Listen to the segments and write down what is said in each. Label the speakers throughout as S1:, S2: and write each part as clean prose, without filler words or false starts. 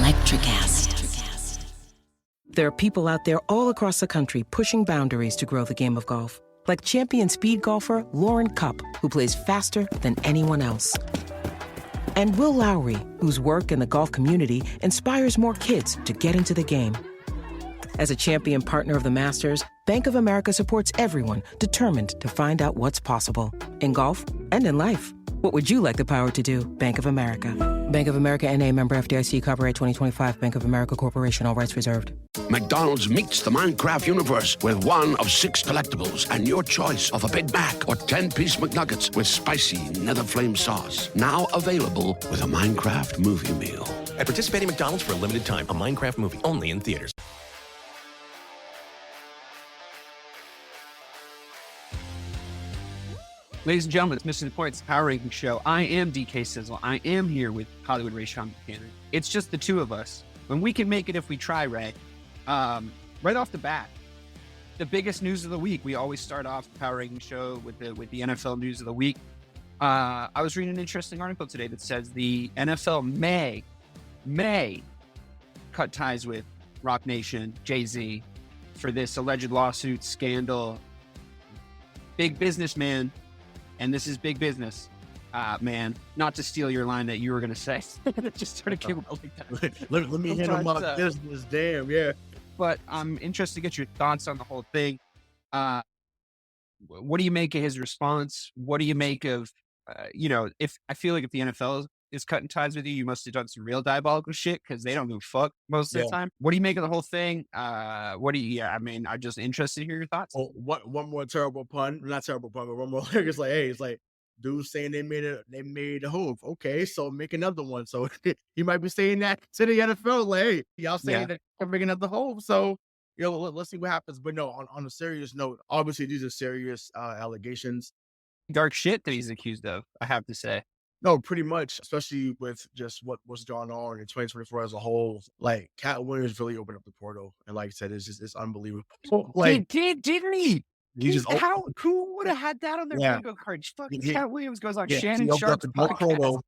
S1: Electricast.
S2: There are people out there all across the country pushing boundaries to grow the game of golf. Like champion speed golfer Lauren Cupp, who plays faster than anyone else. And Will Lowry, whose work in the golf community inspires more kids to get into the game. As a champion partner of the Masters, Bank of America supports everyone determined to find out what's possible. In golf and in life. What would you like the power to do? Bank of America. Bank of America N.A. member FDIC, copyright 2025, Bank of America Corporation, all rights reserved.
S3: McDonald's meets the Minecraft universe with one of 6 collectibles and your choice of a Big Mac or 10-piece McNuggets with spicy Nether Flame sauce. Now available with a Minecraft movie meal.
S4: At participating McDonald's for a limited time, a Minecraft movie only in theaters.
S5: Ladies and gentlemen, it's Missing the Point. It's the Power Ranking Show. I am DK Sizzle. I am here with Hollywood Rayshawn Buchanan. It's just the two of us. When we can make it if we try, Ray. Right off the bat, the biggest news of the week. We always start off the Power Ranking Show with the NFL news of the week. I was reading an interesting article today that says the NFL may cut ties with Rock Nation, Jay-Z, for this alleged lawsuit scandal. Big businessman. And this is big business, man. Not to steal your line that you were going to say. It just sort of came out like that.
S6: Let me handle my business. Damn, yeah.
S5: But I'm interested to get your thoughts on the whole thing. What do you make of his response? What do you make of, if I feel like if the NFL is cutting ties with you, you must have done some real diabolical shit because they don't give a fuck most of the time. What do you make of the whole thing? I'm just interested to hear your thoughts.
S6: Oh, one more terrible pun. Not terrible pun, but one more. It's like, dude saying they made a move. Okay, so make another one. So he might be saying that to the NFL. Like, hey, y'all saying that they're making another move. So, let's see what happens. But no, on a serious note, obviously these are serious allegations.
S5: Dark shit that he's accused of, I have to say.
S6: No, pretty much, especially with just what's going on in 2024 as a whole. Like, Cat Williams really opened up the portal, and like I said, it's unbelievable. Like,
S5: didn't he?
S6: He just
S5: who would have had that on their bingo card? Fucking Cat Williams goes on Shannon
S6: he
S5: Sharp's
S6: the Dark Portal.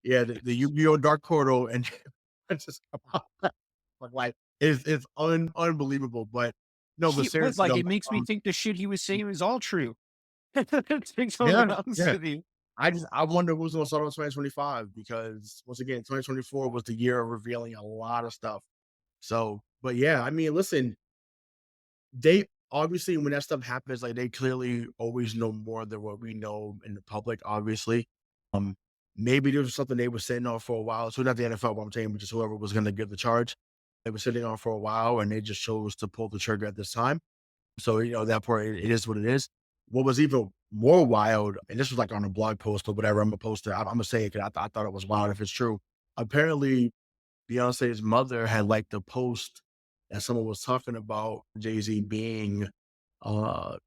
S6: Yeah, the Yu-Gi-Oh! Dark Portal, and it's just like it's unbelievable. But no, but seriously,
S5: it makes me think the shit he was saying was all true.
S6: I wonder who's going to start on 2025 because once again, 2024 was the year of revealing a lot of stuff. So, but yeah, I mean, listen, they obviously when that stuff happens, like they clearly always know more than what we know in the public. Obviously, maybe there was something they were sitting on for a while. So not the NFL, but I'm saying, but just whoever was going to give the charge, they were sitting on for a while, and they just chose to pull the trigger at this time. So that part, it is what it is. What was even more wild, and this was like on a blog post or whatever, I'm gonna post it. I'm gonna say it because I thought it was wild if it's true. Apparently, Beyonce's mother had liked the post that someone was talking about Jay-Z being, a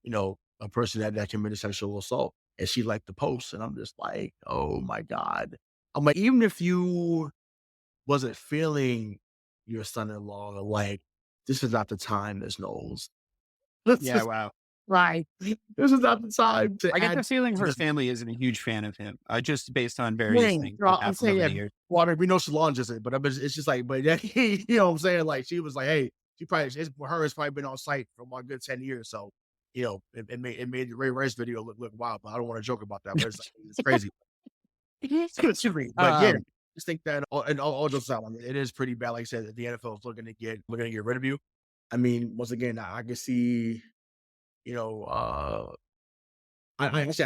S6: person that committed sexual assault, and she liked the post, and I'm just like, oh my God. I'm like, even if you wasn't feeling your son-in-law, like this is not the time, Ms. Knowles.
S5: Wow.
S6: Right. This is not the time to
S5: I get the feeling her family isn't a huge fan of him, just based on various things.
S6: I'm saying, well, I mean, we know Solange isn't, but it's just like, but you know what I'm saying? Like, she was like, hey, it's probably been on site for about a good 10 years. So, it made the Ray Rice video look wild, but I don't want to joke about that, but it's crazy. But yeah, just think that, and all jokes aside, it is pretty bad. Like I said, the NFL is looking to get rid of you. I mean, once again, I can see, I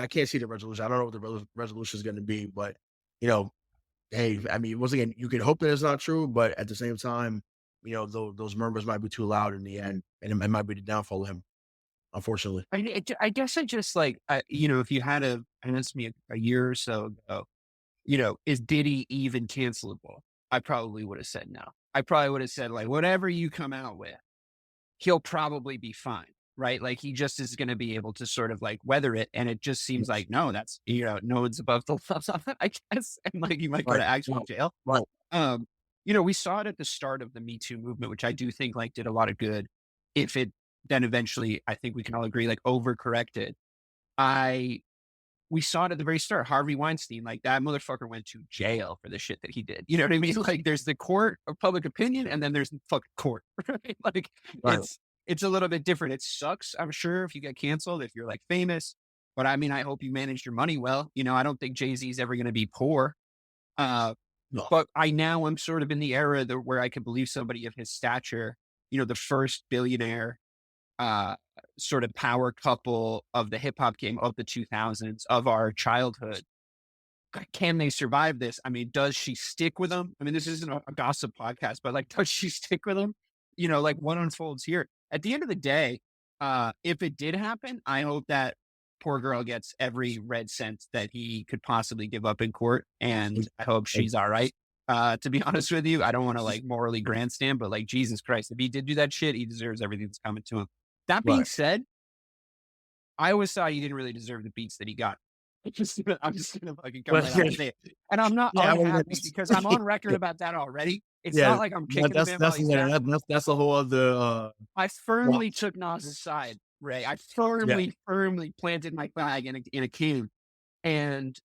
S6: can't see the resolution. I don't know what the resolution is going to be, but hey, I mean, once again, you can hope that it's not true, but at the same time, those murmurs might be too loud in the end, and it might be the downfall of him, unfortunately.
S5: I guess I just like, if you had asked me a year or so ago, is Diddy even cancelable? I probably would have said no. I probably would have said, like, whatever you come out with, he'll probably be fine. Right? Like he just is going to be able to sort of like weather it. And it just seems like, no, that's, no one's above the law, I guess. And like, you might go to actual jail.
S6: Right.
S5: We saw it at the start of the Me Too movement, which I do think like did a lot of good. If it then eventually, I think we can all agree, like overcorrected. I we saw it at the very start. Harvey Weinstein, like that motherfucker went to jail for the shit that he did. You know what I mean? Like there's the court of public opinion and then there's the fucking court, right? Like
S6: Right.
S5: it's a little bit different. It sucks, I'm sure, if you get canceled, if you're like famous, but I mean, I hope you managed your money well. You know, I don't think Jay-Z is ever going to be poor.
S6: No.
S5: But I now am sort of in the era where I could believe somebody of his stature, you know, the first billionaire, sort of power couple of the hip hop game of the 2000s of our childhood. Can they survive this? I mean, does she stick with him? I mean, this isn't a gossip podcast, but like, does she stick with him? You know, like what unfolds here? At the end of the day, if it did happen, I hope that poor girl gets every red cent that he could possibly give up in court. And I hope she's all right. To be honest with you, I don't want to like morally grandstand, but like Jesus Christ, if he did do that shit, he deserves everything that's coming to him. That being said, I always thought he didn't really deserve the beats that he got. I'm just gonna fucking come right out and say it. And I'm not unhappy because I'm on record about that already. It's not like I'm kicking him.
S6: That's a whole other.
S5: I firmly took Nas's side, Ray. I firmly planted my flag in a can, and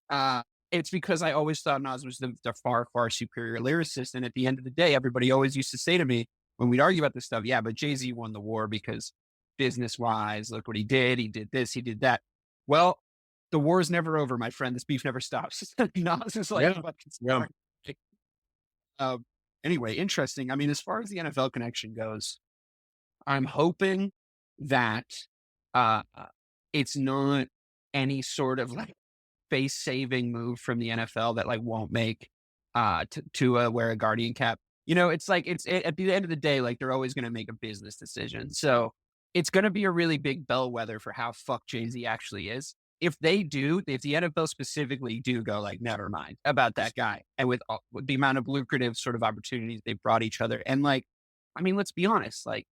S5: it's because I always thought Nas was the far superior lyricist. And at the end of the day, everybody always used to say to me when we'd argue about this stuff, yeah, but Jay-Z won the war because business wise, look what he did this, he did that. Well, the war is never over, my friend. This beef never stops. Nas is like, anyway, interesting. I mean, as far as the NFL connection goes, I'm hoping that it's not any sort of like face saving move from the NFL that like won't make Tua wear a Guardian cap. You know, it's like at the end of the day, like they're always going to make a business decision. So it's going to be a really big bellwether for how fucked Jay-Z actually is. If the NFL specifically do go like, never mind about that guy. And with the amount of lucrative sort of opportunities they brought each other. And like, I mean, let's be honest, like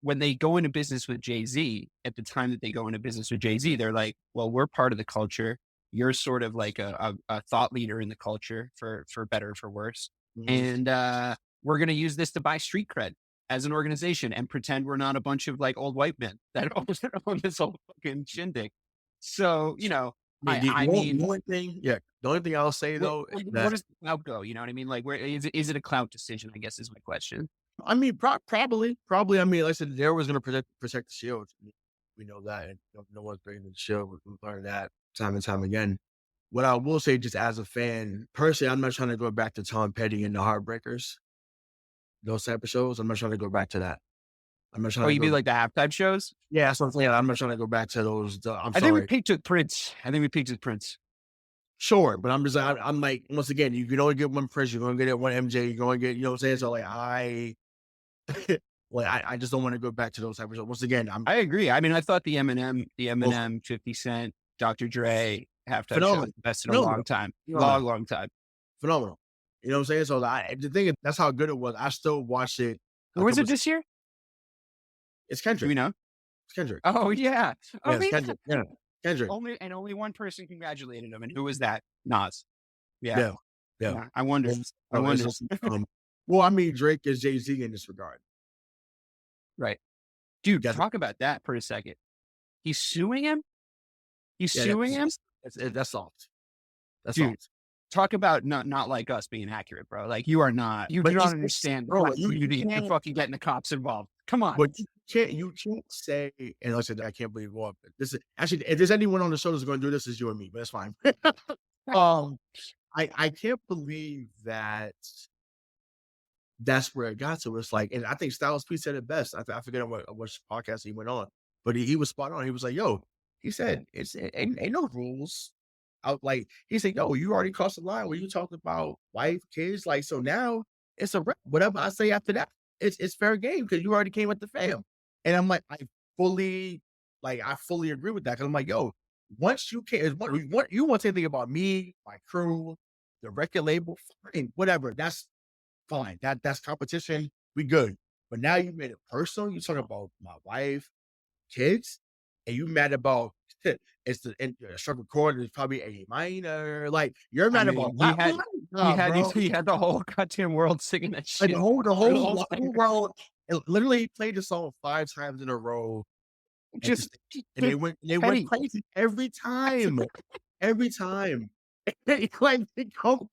S5: when they go into business with Jay-Z, at the time that they go into business with Jay-Z, they're like, well, we're part of the culture. You're sort of like a thought leader in the culture for better or for worse. Mm-hmm. And we're going to use this to buy street cred as an organization and pretend we're not a bunch of like old white men that own this whole fucking shindig. So, you know,
S6: the only thing I'll say though,
S5: where does the clout go? You know what I mean? Like, where is it a clout decision? I guess is my question.
S6: I mean, probably. I mean, like I said, there was going to protect the shield. We know that, and no one's breaking the shield. We've learned that time and time again. What I will say, just as a fan, personally, I'm not trying to go back to Tom Petty and the Heartbreakers. Those type of shows, I'm not trying to go back to that. I'm not trying.
S5: Oh, you mean like the halftime shows?
S6: Yeah, that's what I'm saying. I'm not trying to go back to those.
S5: I think we peaked with Prince.
S6: Sure, but I'm just, I'm like, once again, you can only get one Prince. You're going to get one MJ. You're going to get, you know what I'm saying? So like, I just don't want to go back to those type of shows. Once again,
S5: I agree. I mean, I thought the Eminem, 50 Cent, Dr. Dre halftime show was the best in a long time. Long time.
S6: Phenomenal. You know what I'm saying? So the thing is, that's how good it was. I still watched it.
S5: Where was it this year?
S6: It's Kendrick.
S5: Do we know?
S6: It's Kendrick.
S5: Oh, yeah.
S6: Oh, it's Kendrick. Yeah. Kendrick.
S5: Only one person congratulated him. And who was that? Nas.
S6: Yeah.
S5: I wonder.
S6: Well, I mean, Drake is Jay-Z in this regard.
S5: Right. Dude, talk about that for a second. He's suing him? That's
S6: soft. That's
S5: Dude,
S6: soft.
S5: Talk about not like us being accurate, bro. Like you are not. You do not understand. Bro, you're fucking getting the cops involved. Come on.
S6: But you can't say, and like I said, I can't believe what this is. Actually, if there's anyone on the show that's going to do this, it's you and me, but that's fine. I can't believe that that's where it got to. It's like, and I think Styles P said it best. I forget what podcast he went on, but he was spot on. He was like, yo, he said, ain't no rules. Like, he said, yo, you already crossed the line when you talked about wife, kids. Like, so now it's a whatever I say after that, it's fair game because you already came with the fam. And I'm like, I fully agree with that. Cause I'm like, yo, once you can't, you want to say anything about me, my crew, the record label, fine, whatever. That's fine. That's competition. We good. But now you made it personal. You talking about my wife, kids, and you mad about it's the structural chord is probably a minor. Like you're mad about
S5: he had the whole goddamn world singing that shit.
S6: Like the whole world. Literally played the song 5 times in a row. And they went crazy every time. every time. Like,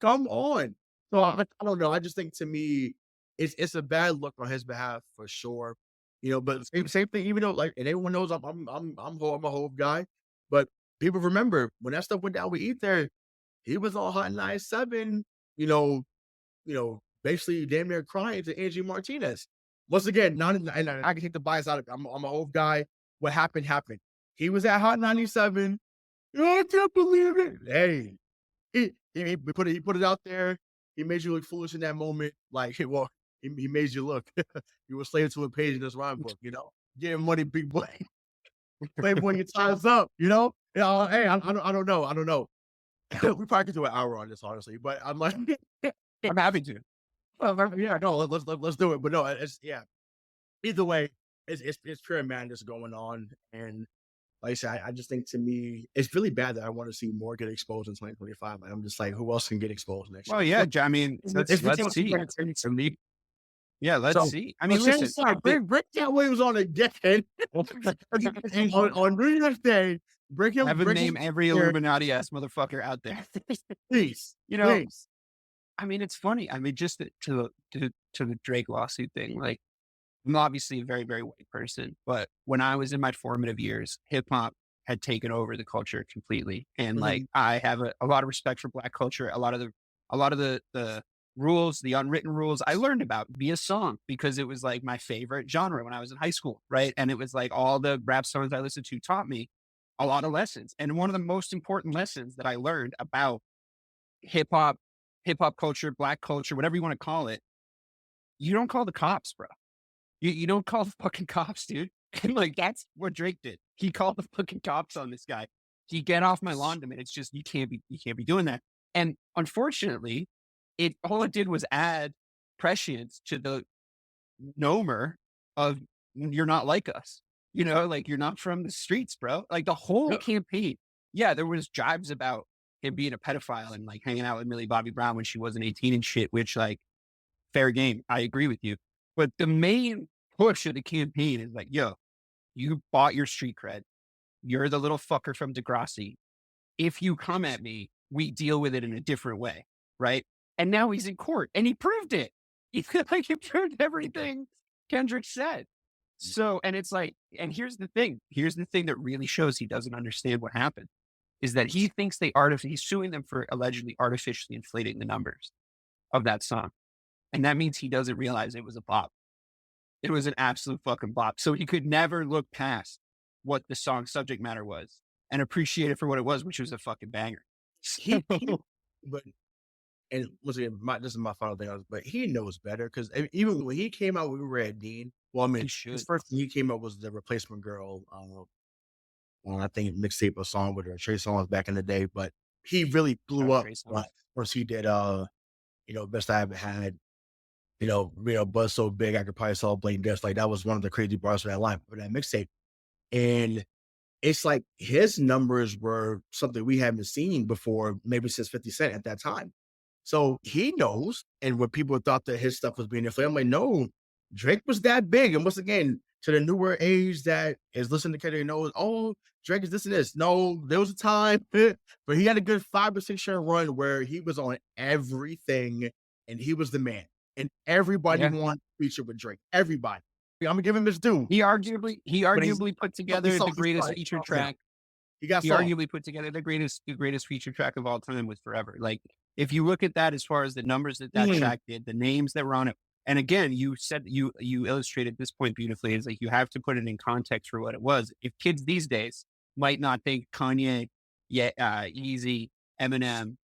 S6: come on. So I don't know. I just think to me, it's a bad look on his behalf for sure. But same thing. Even though and everyone knows I'm a Hove guy, but people remember when that stuff went down with Ether, he was all hot 97. You know, basically damn near crying to Angie Martinez. Once again, not and I can take the bias out of it. I'm a Hove guy. What happened happened. He was at Hot 97. I can't believe it. Hey, he put it out there. He made you look foolish in that moment. Like, well, he made you look. You were slave to a page in this rhyme book, Getting money, big boy. Playboy, your time's up, Hey, I don't know. I don't know. We probably could do an hour on this, honestly, but I'm like,
S5: I'm happy to.
S6: well, yeah, no, let's do it. But no, either way, it's pure madness going on, and like I said, I just think to me, it's really bad that I want to see more get exposed in 2025. Like, I'm just like, who else can get exposed next
S5: Well,
S6: year?
S5: yeah, I mean, let's see. Yeah, let's see. I mean,
S6: listen,
S5: listen,
S6: break that Williams on again. on New Year's Day, break him.
S5: have him name every Illuminati ass motherfucker out there.
S6: Please,
S5: Please. I mean, it's funny. I mean, just to the Drake lawsuit thing, like, I'm obviously a very, very white person, but when I was in my formative years, hip hop had taken over the culture completely. And like, I have a lot of respect for Black culture. A lot of the rules, the unwritten rules I learned about via song, because it was like my favorite genre when I was in high school. Right. And it was like all the rap songs I listened to taught me a lot of lessons. And one of the most important lessons that I learned about hip hop culture, Black culture, whatever you want to call it, you don't call the cops, bro. You don't call the fucking cops, dude. And like, that's what Drake did. He called the fucking cops on this guy. He get off my lawn to me. It's just, you can't be doing that. And unfortunately, all it did was add prescience to the nomer of, you're not like us. Like, you're not from the streets, bro. Like, the whole campaign. Yeah, there was jibes about him being a pedophile and like hanging out with Millie Bobby Brown when she wasn't 18 and shit, which, like, fair game. I agree with you. But the main push of the campaign is like, yo, you bought your street cred. You're the little fucker from Degrassi. If you come at me, we deal with it in a different way. Right. And now he's in court and he proved it. He proved everything Kendrick said. So, and it's like, and here's the thing that really shows he doesn't understand what happened, is that he thinks he's suing them for allegedly artificially inflating the numbers of that song. And that means he doesn't realize it was a bop. It was an absolute fucking bop. So he could never look past what the song's subject matter was and appreciate it for what it was, which was a fucking banger.
S6: But, and once again, this is my final thing, but he knows better, because even when he came out, we were at Dean. Well, I mean, his first thing he came out was the Replacement Girl. I think mixtape a song with her, Trey Songz back in the day, but he really blew up. Once he did, Best I Ever Had. Buzz so big I could probably sell Blade Death. Like, that was one of the crazy bars for that line, for that mixtape. And it's like his numbers were something we haven't seen before, maybe since 50 Cent at that time. So he knows. And when people thought that his stuff was being inflated, I'm like, no, Drake was that big. And once again, to the newer age that is listening to Kendrick knows, oh, Drake is this and this. No, there was a time, but he had a good 5 or 6 year run where he was on everything and he was the man. And everybody wanted to feature with Drake. Everybody. I'm gonna give him his due.
S5: He arguably put together the greatest feature track. He arguably put together the greatest feature track of all time with Forever. Like, if you look at that, as far as the numbers that track did, the names that were on it, and again, you said you illustrated this point beautifully. It's like, you have to put it in context for what it was. If kids these days might not think Kanye, Yeezy, Eminem,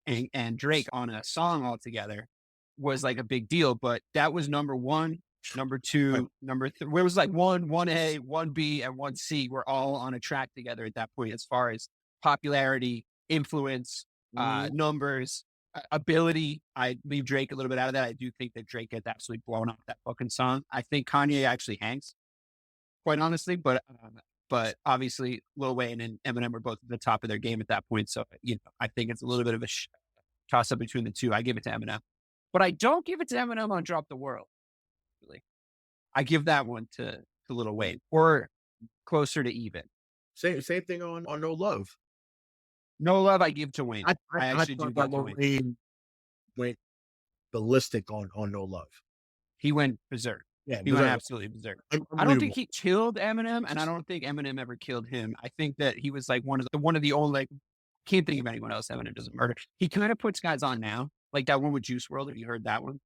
S5: and Drake on a song all together was like a big deal, but that was number one, number two, number three. Where it was like 1A, 1B, and 1C were all on a track together at that point, as far as popularity, influence, numbers, ability. I leave Drake a little bit out of that. I do think that Drake gets absolutely blown up that fucking song. I think Kanye actually hangs, quite honestly, but obviously Lil Wayne and Eminem were both at the top of their game at that point. So, I think it's a little bit of a toss up between the two. I give it to Eminem. But I don't give it to Eminem on Drop the World. Really. I give that one to Lil Wayne, or closer to even.
S6: Same thing on No Love.
S5: No love I give to Wayne. I actually do
S6: thought
S5: give
S6: that
S5: to Wayne.
S6: Wayne went ballistic on No Love.
S5: He went berserk.
S6: Yeah,
S5: He went absolutely berserk. I don't think
S6: unbelievable.
S5: he killed Eminem, and I don't think Eminem ever killed him. I think that he was like one of the only, like, can't think of anyone else Eminem doesn't murder. He kind of puts guys on now, like that one with Juice WRLD. Have you heard that one?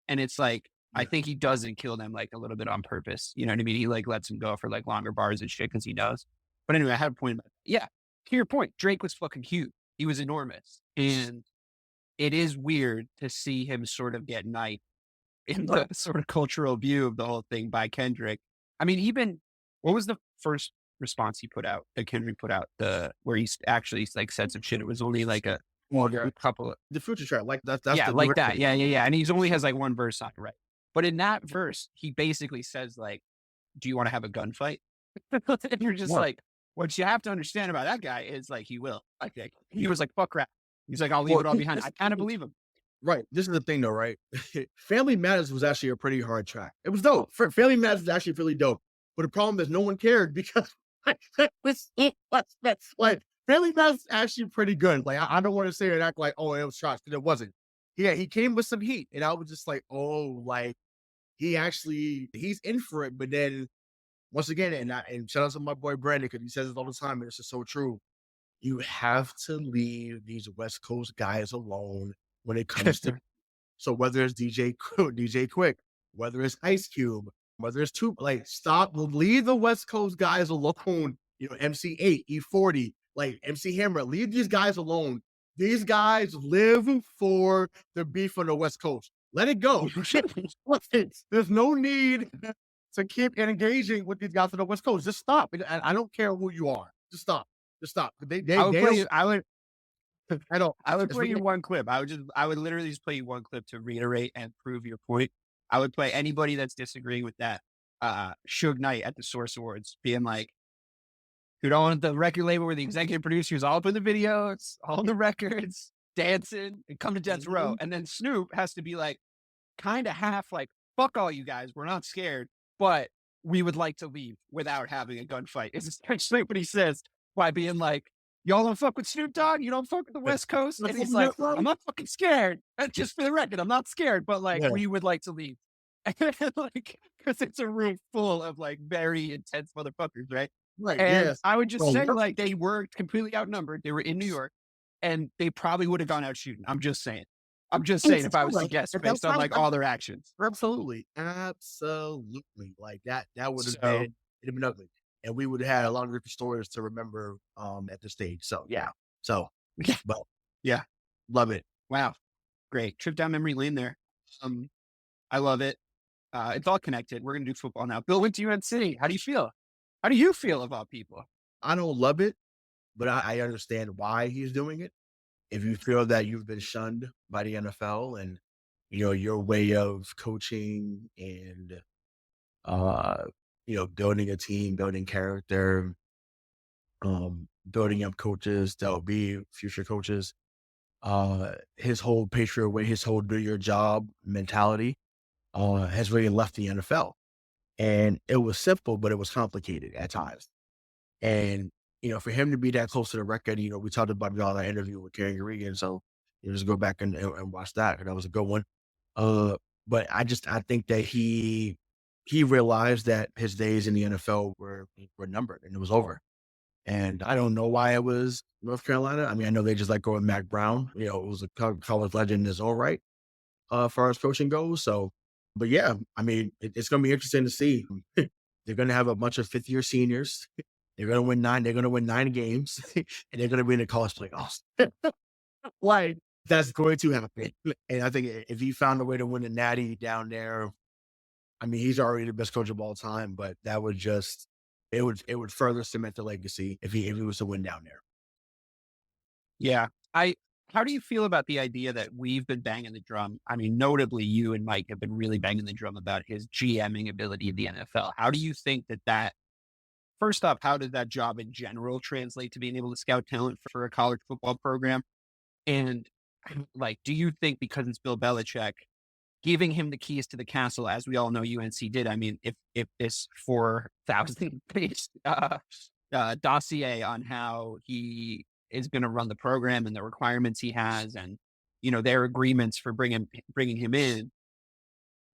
S5: And it's like, I
S6: Yeah.
S5: think he doesn't kill them like a little bit on purpose. You know what I mean? He like lets him go for like longer bars and shit because he does. But anyway, I had a point about that. Yeah, to your point, Drake was fucking huge. He was enormous. And it is weird to see him sort of get knifed in the sort of cultural view of the whole thing by Kendrick. I mean, even what was the first response he put out that Kendrick put out, where he actually like said some shit? It was only like a couple of,
S6: The Future track, like that's
S5: yeah,
S6: the
S5: like
S6: direct-
S5: that. Yeah. And he's only has like one verse on it, right? But in that verse, he basically says like, do you want to have a gunfight? And you're just
S6: What?
S5: like, what you have to understand about that guy is like, he will. Like, he was like, fuck rap. He's like, I'll leave it all behind. I kind of believe him.
S6: Right. This is the thing though, right? Family Matters was actually a pretty hard track. It was dope. Family Matters is actually really dope. But the problem is no one cared because that's like Family Matters is actually pretty good. Like I don't want to say it act like, oh, it was trash, because it wasn't. Yeah, he came with some heat. And I was just like, oh, like he's in for it. But then once again, and shout out to my boy Brandon, because he says it all the time, and it's just so true. You have to leave these West Coast guys alone when it comes to. So whether it's DJ Quick, whether it's Ice Cube, whether it's like leave the West Coast guys alone. You know, MC8, E40, like MC Hammer, leave these guys alone. These guys live for the beef on the West Coast. Let it go. There's no need to keep engaging with these guys on the West Coast. Just stop. And I don't care who you are. Just stop. Just stop.
S5: I would play you one clip. I would literally just play you one clip to reiterate and prove your point. I would play anybody that's disagreeing with that. Suge Knight at the Source Awards being like, who don't want the record label where the executive producers all up in the videos, all in the records, dancing, and come to death row. And then Snoop has to be like, kind of half like, fuck all you guys, we're not scared, but we would like to leave without having a gunfight. It's essentially what he says by being like, y'all don't fuck with Snoop Dogg? You don't fuck with the West Coast? And he's like, I'm not fucking scared. Just for the record, I'm not scared, but like, we would like to leave. Like, because it's a room full of like very intense motherfuckers, right?
S6: Right.
S5: And
S6: Yes.
S5: I would just say like, they were completely outnumbered. They were in New York and they probably would have gone out shooting. I'm just saying if I was to guess based on like all their actions.
S6: Absolutely. Like that would have been, it'd have been ugly. And we would have had a lot of different stories to remember at the stage. So yeah. But
S5: yeah.
S6: Love it.
S5: Wow. Great. Trip down memory lane there. I love it. It's all connected. We're gonna do football now. Bill went to UNC. How do you feel? How do you feel about people?
S6: I don't love it, but I understand why he's doing it. If you feel that you've been shunned by the NFL and your way of coaching and building a team, building character, building up coaches that will be future coaches, his whole Patriot way, his whole do your job mentality has really left the NFL. And it was simple, but it was complicated at times. And, for him to be that close to the record, we talked about it on our interview with Clarke and Rayshawn. So just go back and watch that. And that was a good one. But I think that he realized that his days in the NFL were numbered and it was over. And I don't know why it was North Carolina. I mean, I know they just let go of Mac Brown. It was a college legend in his own right, as far as coaching goes. So, but yeah, I mean, it's going to be interesting to see. They're going to have a bunch of fifth-year seniors. They're going to win 9. They're going to win 9 games, and they're going to win the college playoffs. Like that's going to happen. And I think if he found a way to win a natty down there, I mean, he's already the best coach of all time. But that would it would further cement the legacy if he was to win down there.
S5: Yeah, How do you feel about the idea that we've been banging the drum? I mean, notably, you and Mike have been really banging the drum about his GMing ability in the NFL. How do you think first off, how did that job in general translate to being able to scout talent for a college football program? And like, do you think because it's Bill Belichick, giving him the keys to the castle, as we all know UNC did, I mean, if this 4,000-page dossier on how he is going to run the program and the requirements he has, and their agreements for bringing him in,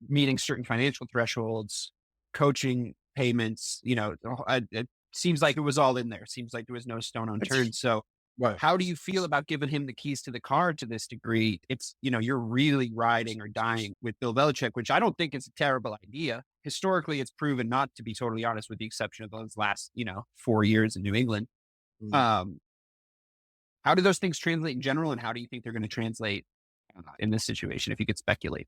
S5: meeting certain financial thresholds, coaching payments. It seems like it was all in there. Seems like there was no stone unturned. So,
S6: Right.
S5: how do you feel about giving him the keys to the car to this degree? It's, you're really riding or dying with Bill Belichick, which I don't think is a terrible idea. Historically, it's proven not to be, totally honest, with the exception of those last, 4 years in New England.
S6: Mhm.
S5: How do those things translate in general? And how do you think they're going to translate in this situation, if you could speculate?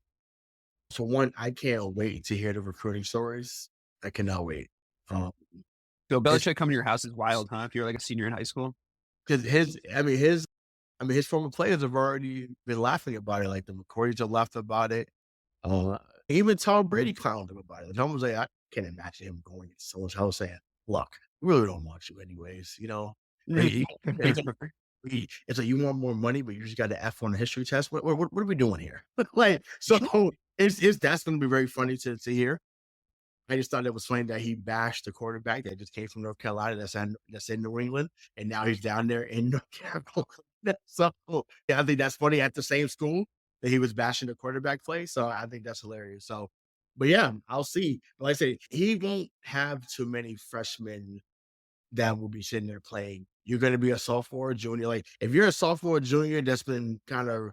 S6: So one, I can't wait to hear the recruiting stories. I cannot wait.
S5: Bill Belichick coming to your house is wild, huh? If you're like a senior in high school.
S6: Because his former players have already been laughing about it. Like the McCourties have laughed about it. Even Tom Brady clowned him about it. Tom was like, I can't imagine him going to someone's house saying, "Look, we really don't want you anyways." It's like, you want more money, but you just got the F on the history test. What are we doing here? So that's going to be very funny to hear. I just thought it was funny that he bashed the quarterback that just came from North Carolina that's in New England, and now he's down there in North Carolina. So yeah, I think that's funny at the same school that he was bashing the quarterback play. So I think that's hilarious. So, but yeah, I'll see. But like I said, he won't have too many freshmen that will be sitting there playing. You're going to be a sophomore, or junior. Like if you're a sophomore, or junior that's been kind of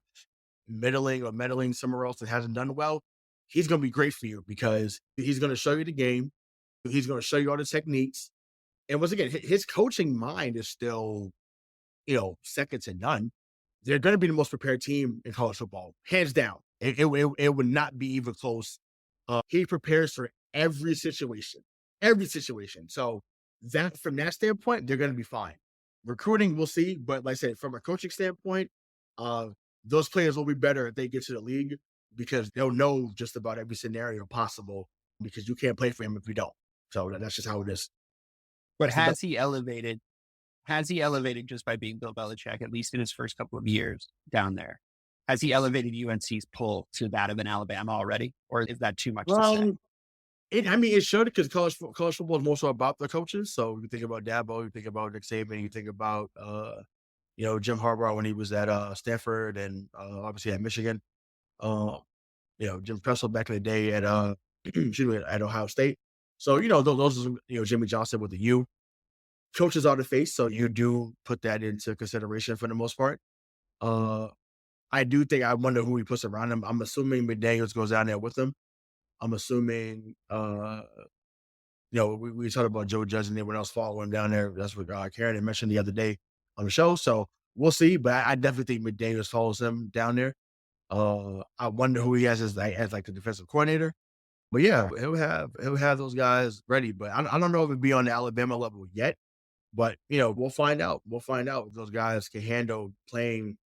S6: meddling somewhere else that hasn't done well, he's going to be great for you because he's going to show you the game. He's going to show you all the techniques. And once again, his coaching mind is still, second to none. They're going to be the most prepared team in college football, hands down. It would not be even close. He prepares for every situation. So from that standpoint, they're going to be fine. Recruiting, we'll see. But like I said, from a coaching standpoint, those players will be better if they get to the league because they'll know just about every scenario possible because you can't play for him if you don't. So that's just how it is.
S5: But has he elevated just by being Bill Belichick, at least in his first couple of years down there? Has he elevated UNC's pull to that of an Alabama already? Or is that too much to say?
S6: It should, because college football is more so about the coaches. So you think about Dabo, you think about Nick Saban, you think about Jim Harbaugh when he was at Stanford and obviously at Michigan. Jim Tressel back in the day at at Ohio State. So those are Jimmy Johnson with the U. Coaches are the face, so you do put that into consideration for the most part. I do think, I wonder who he puts around him. I'm assuming McDaniels goes down there with him. I'm assuming, we talked about Joe Judge and everyone else following him down there. That's what Karen had mentioned the other day on the show. So we'll see, but I definitely think McDaniels follows him down there. I wonder who he has as like the defensive coordinator. But yeah, he'll have those guys ready. But I don't know if it'd be on the Alabama level yet. But we'll find out. We'll find out if those guys can handle playing,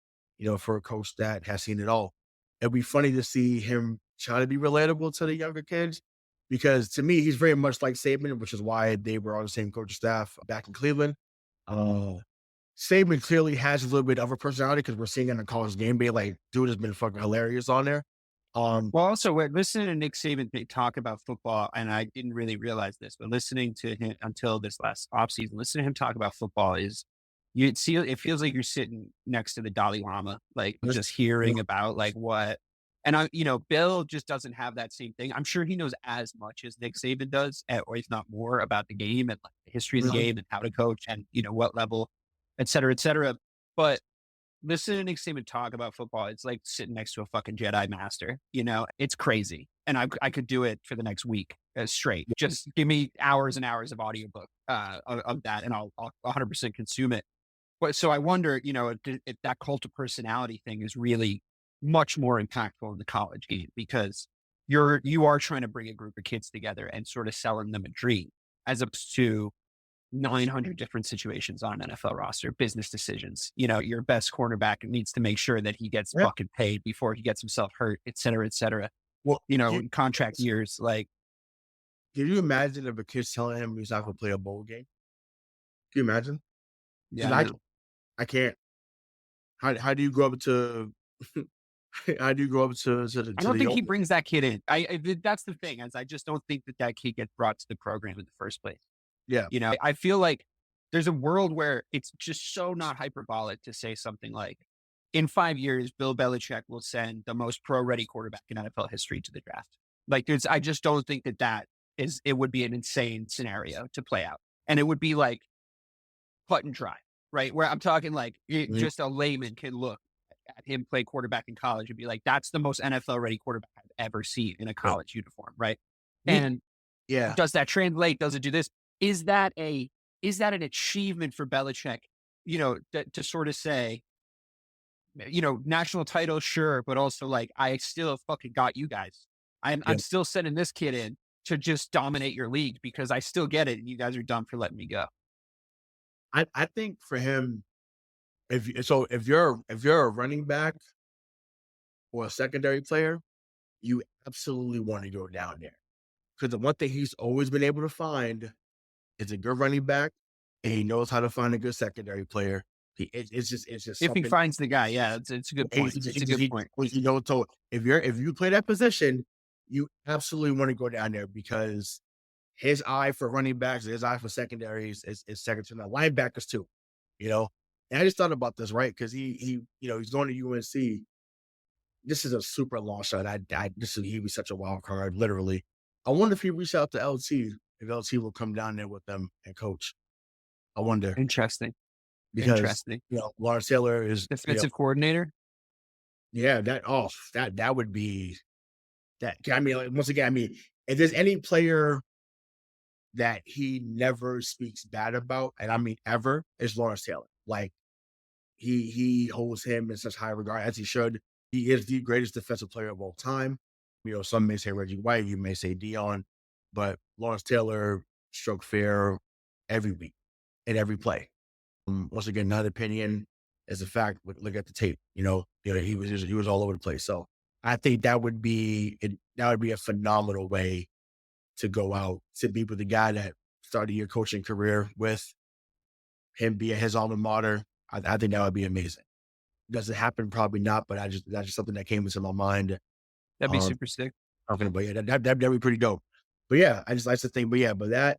S6: for a coach that has seen it all. It'd be funny to see him try to be relatable to the younger kids, because to me, he's very much like Saban, which is why they were on the same coaching staff back in Cleveland. Saban clearly has a little bit of a personality because we're seeing it in the college game day. Like, dude has been fucking hilarious on there.
S5: Well, also, we're listening to Nick Saban talk about football, and I didn't really realize this, but listening to him until this last offseason, listening to him talk about football it feels like you're sitting next to the Dalai Lama, like just hearing about like what. And Bill just doesn't have that same thing. I'm sure he knows as much as Nick Saban does, or if not more, about the game and like the history of the game and how to coach and what level, et cetera, et cetera. But listening to Nick Saban talk about football, it's like sitting next to a fucking Jedi master. It's crazy. And I could do it for the next week straight. Just give me hours and hours of audiobook of that, and I'll 100% consume it. But so I wonder, if that cult of personality thing is really much more impactful in the college game, because you are trying to bring a group of kids together and sort of selling them a dream, as opposed to 900 different situations on an NFL roster, business decisions. Your best cornerback needs to make sure that he gets fucking paid before he gets himself hurt, et cetera, et cetera. Well, in contract years, like.
S6: Can you imagine if a kid's telling him he's not going to play a bowl game? Can you imagine?
S5: Yeah,
S6: I can't. How do you grow up to? How do you grow up to the?
S5: I don't think he brings that kid in. That's the thing, as I just don't think that kid gets brought to the program in the first place.
S6: Yeah.
S5: I feel like there's a world where it's just so not hyperbolic to say something like, in 5 years, Bill Belichick will send the most pro-ready quarterback in NFL history to the draft. Like, I just don't think it would be an insane scenario to play out. And it would be like cut and dry, right? Where I'm talking like just a layman can look at him play quarterback in college and be like, that's the most NFL ready quarterback I've ever seen in a college uniform, right? And does that translate? Does it do this? Is that an achievement for Belichick, to sort of say, national title, sure, but also like, I still fucking got you guys. I'm still sending this kid in to just dominate your league because I still get it. And you guys are dumb for letting me go.
S6: I think for him, if you're a running back or a secondary player, you absolutely want to go down there. Because the one thing he's always been able to find is a good running back, and he knows how to find a good secondary player. It's just
S5: if he finds the guy, it's a good point. It's a good point.
S6: So if you play that position, you absolutely want to go down there because his eye for running backs, his eye for secondaries is second to none. Linebackers too, And I just thought about this, right? Because he's going to UNC. This is a super long shot. He'd be such a wild card, literally. I wonder if he reached out to LT, if LT will come down there with them and coach. I wonder.
S5: Interesting.
S6: Because Lawrence Taylor is
S5: defensive coordinator.
S6: Yeah, that would be that. I mean, like, once again, if there's any player that he never speaks bad about, and I mean ever, is Lawrence Taylor. Like he holds him in such high regard, as he should. He is the greatest defensive player of all time. Some may say Reggie White, you may say Dion, but Lawrence Taylor struck fair every week in every play. Once again, not opinion, as a fact. Look at the tape. He was all over the place. So I think that would be a phenomenal way to go out, to be with the guy that started your coaching career with him, be at his alma mater. I think that would be amazing. Does it happen? Probably not, but that's just something that came into my mind.
S5: That'd be super sick.
S6: But that'd be pretty dope. But yeah, I just like to think. I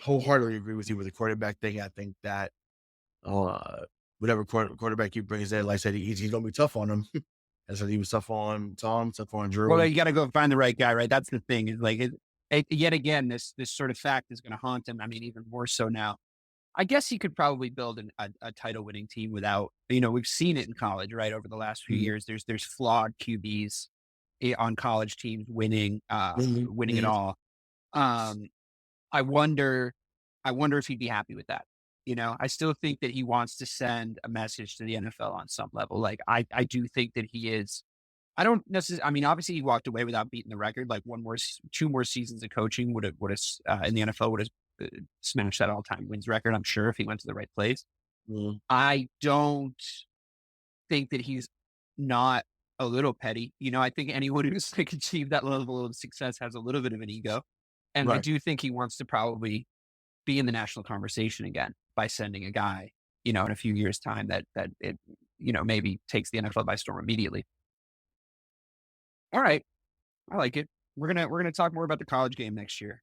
S6: wholeheartedly agree with you with the quarterback thing. I think that whatever quarterback you brings in, like I said, he's going to be tough on him. As I said, he was tough on Tom, tough on Drew.
S5: Well, you got to go find the right guy, right? That's the thing. Is like yet again, this sort of fact is going to haunt him. I mean, even more so now. I guess he could probably build a title-winning team without. We've seen it in college, right? Over the last few years, there's flawed QBs on college teams winning it all. I wonder if he'd be happy with that. I still think that he wants to send a message to the NFL on some level. Like I do think that he is. I don't necessarily. I mean, obviously he walked away without beating the record. Like 2 more seasons of coaching would have in the NFL would have smashed that all-time wins record. I'm sure if he went to the right place. I don't think that he's not a little petty. I think anyone who's achieved that level of success has a little bit of an ego. And I do think he wants to probably be in the national conversation again by sending a guy, in a few years' time that it, maybe takes the NFL by storm immediately. All right. I like it. We're gonna talk more about the college game next year.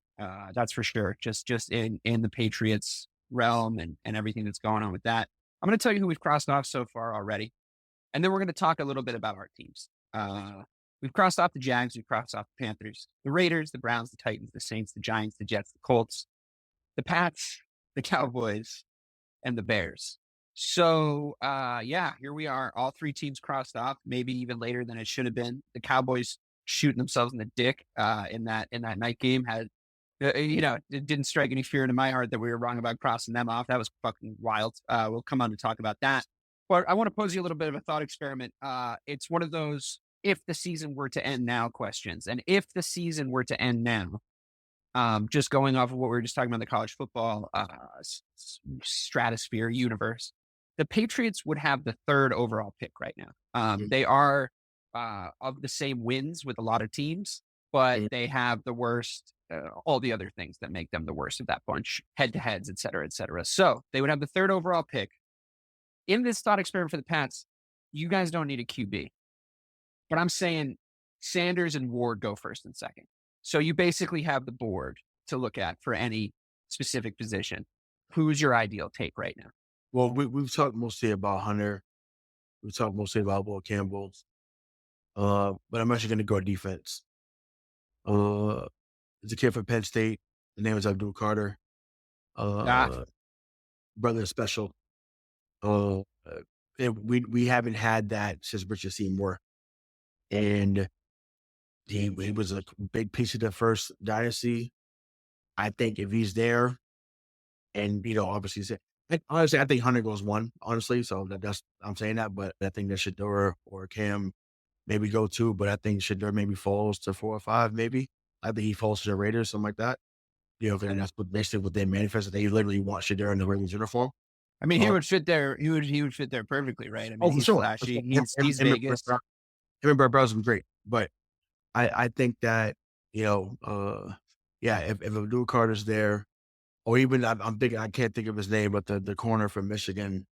S5: That's for sure. Just in the Patriots realm and everything that's going on with that. I'm going to tell you who we've crossed off so far already. And then we're going to talk a little bit about our teams. We've crossed off the Jags. We've crossed off the Panthers, the Raiders, the Browns, the Titans, the Saints, the Giants, the Jets, the Colts, the Pats, the Cowboys, and the Bears. So, here we are. All 3 teams crossed off, maybe even later than it should have been. The Cowboys shooting themselves in the dick in that night game had, it didn't strike any fear into my heart that we were wrong about crossing them off. That was fucking wild. We'll come on to talk about that. But I want to pose you a little bit of a thought experiment. It's one of those if the season were to end now questions. And if the season were to end now, just going off of what we were just talking about, the college football stratosphere universe, the Patriots would have the 3rd overall pick right now. They are of the same wins with a lot of teams, but they have the worst, all the other things that make them the worst of that bunch, head-to-heads, et cetera, et cetera. So they would have the 3rd overall pick. In this thought experiment for the Pats, you guys don't need a QB. But I'm saying Sanders and Ward go 1st and 2nd. So you basically have the board to look at for any specific position. who's your ideal take right now?
S6: Well, we've talked mostly about Hunter. We've talked mostly about Will Campbell. But I'm actually going to go defense. It's a kid from Penn State. The name is Abdul Carter.
S5: Ah,
S6: Brother is special. Uh, we haven't had that since Richard Seymour, and he was a big piece of the first dynasty. I think if he's there, and obviously, honestly, I think Hunter goes one. Honestly, so that's I'm saying that, but I think that Shador or Cam maybe go two, but I think Shador maybe falls to 4 or 5, maybe. I think he falls to the Raiders, something like that. And that's basically what they manifested. They literally want Shador in the Raiders uniform.
S5: I mean, he would fit there. He would fit there perfectly, right? I mean,
S6: For
S5: he's
S6: sure.
S5: flashy.
S6: Him
S5: He's
S6: and
S5: Vegas.
S6: Him and Brett Brown's been great, but I think that if Abdul Carter's there, or even I'm thinking I can't think of his name, but the corner from Michigan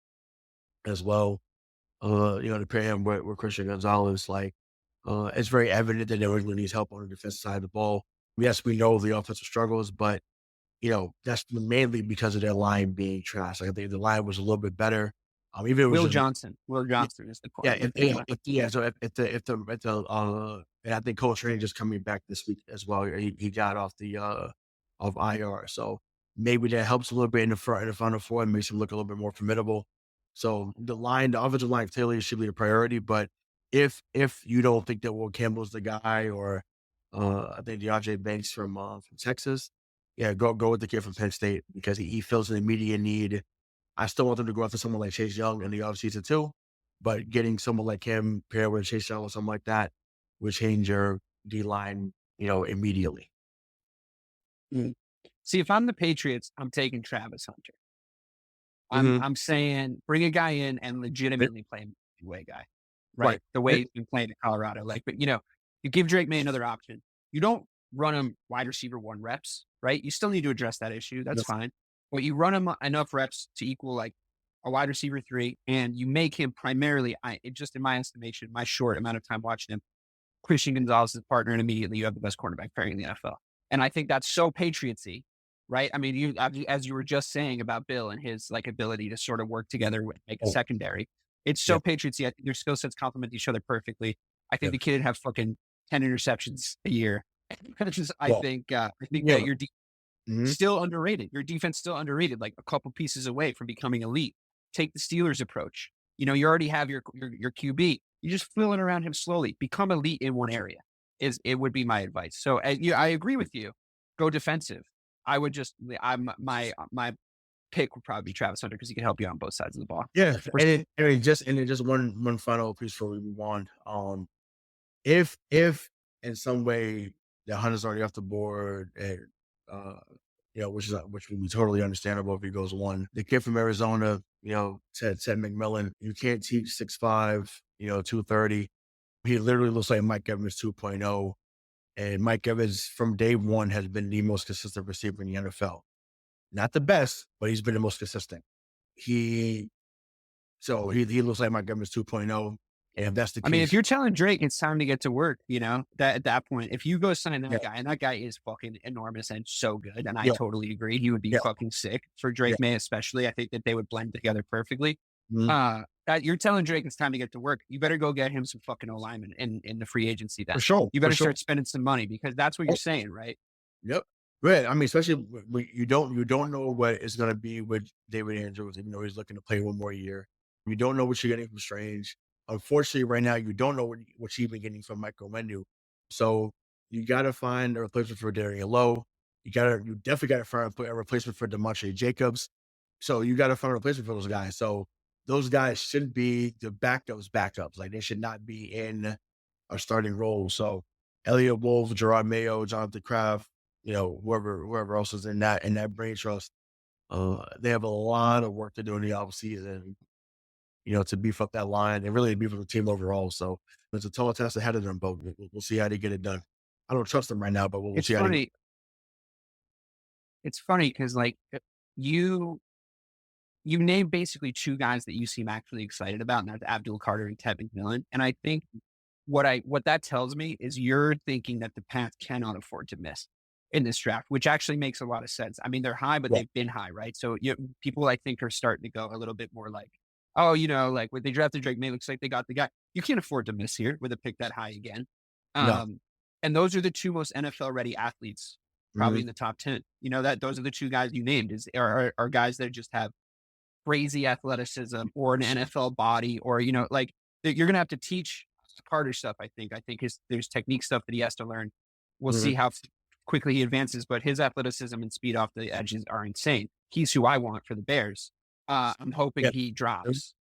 S6: as well. To pair him with Christian Gonzalez, it's very evident that New England needs help on the defensive side of the ball. Yes, we know the offensive struggles, but that's mainly because of their line being trash. I think the line was a little bit better. Even it was
S5: Will Johnson is the corner.
S6: And I think Cole Train just coming back this week as well. He got off the of IR, so maybe that helps a little bit in the final four and makes him look a little bit more formidable. So the offensive line clearly should be the priority. But if you don't think that Will Campbell's the guy, or I think DeAndre Banks from Texas, go with the kid from Penn State because he fills an immediate need. I still want them to go after someone like Chase Young in the offseason too, but getting someone like him paired with Chase Young or something like that would change your D line, immediately.
S5: See, if I'm the Patriots, I'm taking Travis Hunter.
S6: Mhm.
S5: I'm saying bring a guy in and legitimately play him the way guy, right? The way he's been playing in Colorado. But you give Drake May another option. You don't run him wide receiver 1 reps, right? You still need to address that issue. That's fine. But you run him enough reps to equal like a wide receiver 3, and you make him primarily, just in my estimation, my short amount of time watching him, Christian Gonzalez's partner, and immediately you have the best cornerback pairing in the NFL. And I think that's so Patriotsy, right? I mean, as you were just saying about Bill and his ability to sort of work together with make a secondary. It's so Patriotsy. I think their skill sets complement each other perfectly. I think the kid would have fucking 10 interceptions a year. I think that your still underrated. Your defense still underrated, like a couple pieces away from becoming elite. Take the Steelers approach. You already have your QB. You just filling around him slowly. Become elite in one area. It would be my advice. So I agree with you. Go defensive. I would my pick would probably be Travis Hunter because he can help you on both sides of the ball.
S6: Yeah, and just one final piece before we move on. If in some way the Hunter's already off the board, and which would be totally understandable if he goes one. The kid from Arizona, Ted McMillan, you can't teach 6'5", 230. He literally looks like Mike Evans 2.0. And Mike Evans from day one has been the most consistent receiver in the NFL. Not the best, but he's been the most consistent. He looks like Mike Evans 2.0. And if that's the case,
S5: I mean, if you're telling Drake it's time to get to work, that at that point, if you go sign that guy, and that guy is fucking enormous and so good, and I totally agree, he would be fucking sick for Drake May, especially. I think that they would blend together perfectly.
S6: Mhm.
S5: That you're telling Drake it's time to get to work. You better go get him some fucking O-linemen in the free agency. Then
S6: for sure,
S5: you better start spending some money because that's what you're saying, right?
S6: Yep. Right. I mean, especially when you don't know what it's going to be with David Andrews. Even though he's looking to play one more year, you don't know what you're getting from Strange. Unfortunately, right now you don't know what you've been getting from Michael Menu. So you got to find a replacement for Darian Lowe. You definitely got to find a replacement for DeMontre Jacobs. So you got to find a replacement for those guys. So those guys should be the backups. Like they should not be in a starting role. So Elliot Wolf, Gerard Mayo, Jonathan Kraft, whoever else is in that brain trust, they have a lot of work to do in the offseason, to beef up that line and really beef up the team overall. So there's a tall task ahead of them, but we'll see how they get it done. I don't trust them right now, but we'll see how they.
S5: It's funny because you named basically 2 guys that you seem actually excited about, and that's Abdul Carter and Ted McMillan. And I think what that tells me is you're thinking that the Pats cannot afford to miss. in this draft, which actually makes a lot of sense. I mean, they're high, but
S6: Yeah.
S5: they've been high, right? So people, I think, are starting to go a little bit more like, oh, like when they drafted Drake May, looks like they got the guy. You can't afford to miss here with a pick that high again.
S6: No.
S5: And those are the two most NFL ready athletes, probably
S6: Mhm.
S5: in the top 10. Those are the two guys you named are guys that just have crazy athleticism or an NFL body, or, like you're going to have to teach Carter stuff. I think there's technique stuff that he has to learn. We'll
S6: Mhm.
S5: see how quickly he advances, but his athleticism and speed off the edges are insane. He's who I want for the Bears. I'm hoping
S6: Yeah.
S5: he drops.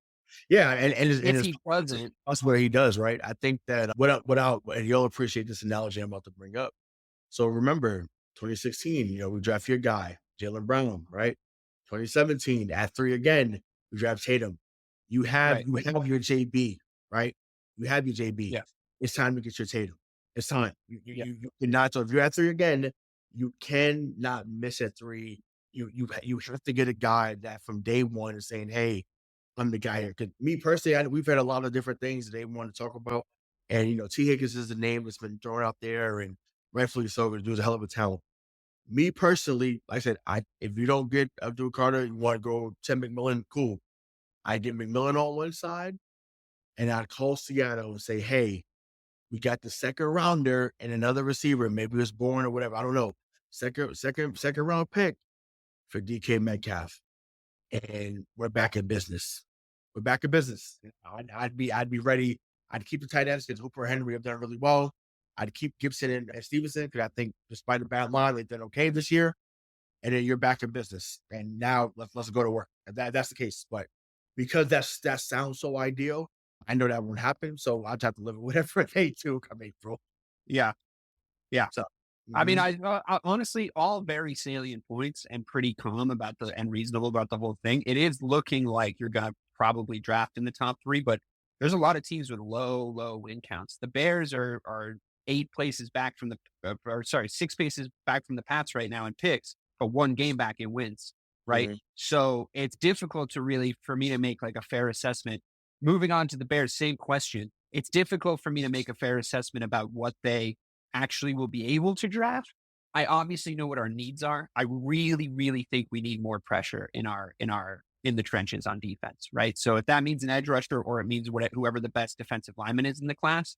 S6: Yeah, and
S5: If
S6: it's
S5: he doesn't,
S6: possible he does, right? I think that and you'll appreciate this analogy I'm about to bring up. So remember, 2016, we draft your guy, Jaylen Brown, right? 2017, at 3 again, we draft Tatum. You have
S5: right?
S6: your JB, right? You have your JB.
S5: Yeah,
S6: It's time to get your Tatum. It's time.
S5: yeah,
S6: You cannot. So if you're at 3 again, you cannot miss at 3. You have to get a guy that from day one is saying, "Hey, I'm the guy here." Because me personally, we've had a lot of different things that they want to talk about, and T Higgins is the name that's been thrown out there, and rightfully so. The dude's a hell of a talent. Me personally, like I said, if you don't get Abdul Carter, you want to go Tim McMillan, cool. I get McMillan on one side, and I'd call Seattle and say, "Hey, we got the second rounder and another receiver. Maybe it's Bourne or whatever. I don't know. Second round pick for DK Metcalf, and we're back in business. We're back in business. I'd be ready. I'd keep the tight ends because Hooper and Henry have done really well. I'd keep Gibson and Stevenson because I think despite the bad line, they've done okay this year. And then you're back in business. And now let's go to work. And that's the case. But because that sounds so ideal, I know that won't happen. So I'll just have to live with whatever they do come April.
S5: yeah, yeah.
S6: So
S5: I mean,
S6: mhm.
S5: I honestly, all very salient points and pretty calm about and reasonable about the whole thing. It is looking like you're going to probably draft in the top 3, but there's a lot of teams with low win counts. The Bears are 8 places back from or sorry, 6 places back from the Pats right now in picks, but 1 game back in wins, right?
S6: Mhm.
S5: So it's difficult for me to make like a fair assessment. Moving on to the Bears, same question. It's difficult for me to make a fair assessment about what they actually will be able to draft. I obviously know what our needs are. I really, really think we need more pressure in the trenches on defense, right? So if that means an edge rusher or it means whoever the best defensive lineman is in the class,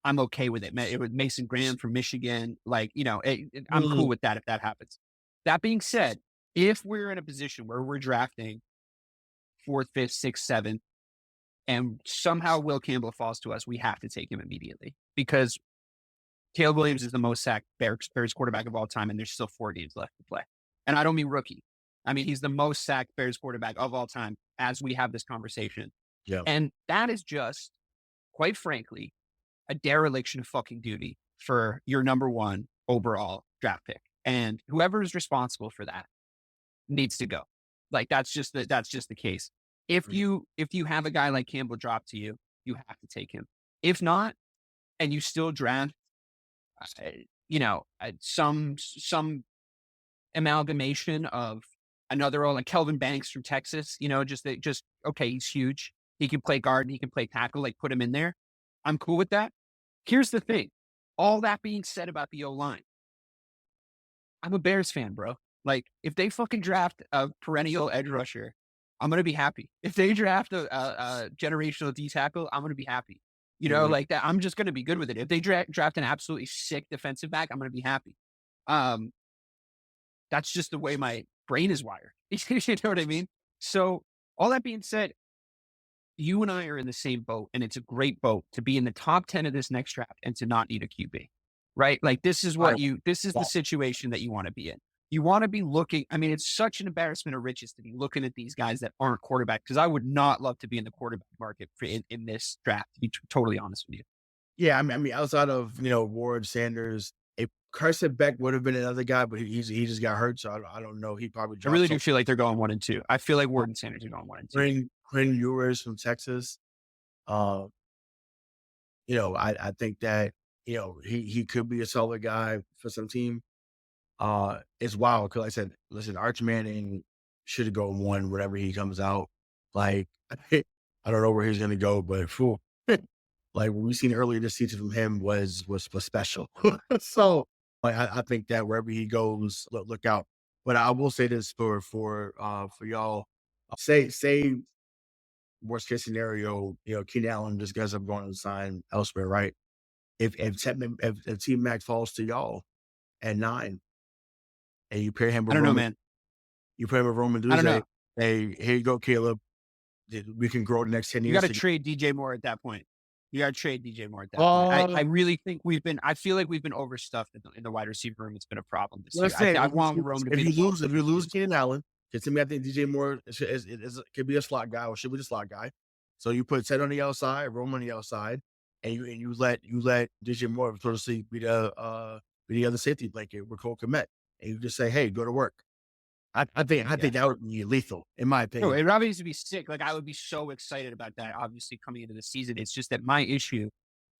S5: I'm okay with it. It was Mason Graham from Michigan. Like, I'm cool
S6: Mhm.
S5: with that if that happens. That being said, if we're in a position where we're drafting 4th, 5th, 6th, 7th, and somehow Will Campbell falls to us, we have to take him immediately because Caleb Williams is the most sacked Bears quarterback of all time, and there's still 4 games left to play. And I don't mean rookie. I mean, he's the most sacked Bears quarterback of all time as we have this conversation.
S6: Yeah.
S5: And that is just, quite frankly, a dereliction of fucking duty for your number 1 overall draft pick. And whoever is responsible for that needs to go. Like that's just the case. If you have a guy like Campbell drop to you, you have to take him. If not, and you still draft some amalgamation of another like Kelvin Banks from Texas, just okay, he's huge. He can play guard and he can play tackle, like put him in there. I'm cool with that. Here's the thing. All that being said about the O-line, I'm a Bears fan, bro. Like if they fucking draft a perennial edge rusher, I'm going to be happy. If they draft a generational D tackle, I'm going to be happy.
S6: Mhm.
S5: Like that, I'm just going to be good with it. If they draft an absolutely sick defensive back, I'm going to be happy. That's just the way my brain is wired. You know what I mean? So all that being said, you and I are in the same boat, and it's a great boat to be in the top 10 of this next draft and to not need a QB, right? Like this is the situation that you want to be in. You want to be looking. I mean, it's such an embarrassment of riches to be looking at these guys that aren't quarterback, because I would not love to be in the quarterback market in this draft, to be totally honest with you.
S6: Yeah, I mean, outside of Ward, Sanders, if Carson Beck would have been another guy, but he just got hurt, so I don't know. He probably
S5: I
S6: dropped
S5: really
S6: some.
S5: do feel like they're going 1 and 2. I feel like Ward and Sanders are going 1 and 2.
S6: Quinn Ewers from Texas. Uh, I think that he could be a solid guy for some team. It's wild because like I said, listen, Arch Manning should go 1 whenever he comes out. Like I don't know where he's gonna go, but phew, like what we seen earlier this season from him was special. So Like, I think that wherever he goes, look out. But I will say this for y'all. Say worst case scenario, Keenan Allen just guys up going to sign elsewhere, right? If T Mac falls to y'all at 9 and you pair him
S5: I
S6: with
S5: don't know, man.
S6: Roman
S5: I don't
S6: Duze,
S5: know.
S6: hey, here you go, Caleb. We can grow the next 10
S5: You
S6: years
S5: got to
S6: together.
S5: trade DJ Moore at that point. You got to trade DJ Moore at that point. I really think I feel like we've been overstuffed in the wide receiver room. It's been a problem this year.
S6: Let's say
S5: I want Rome to be
S6: if you lose Keenan Allen, because to me, I think DJ Moore could be a slot guy or should be the slot guy. So you put Ted on the outside, Rome on the outside, and you let DJ Moore sort of be the other safety blanket with Cole Kmet, and you just say, hey, go to work. I think that would be lethal, in my
S5: No,
S6: opinion.
S5: it obviously be sick. Like I would be so excited about that. Obviously, coming into the season, it's just that my issue.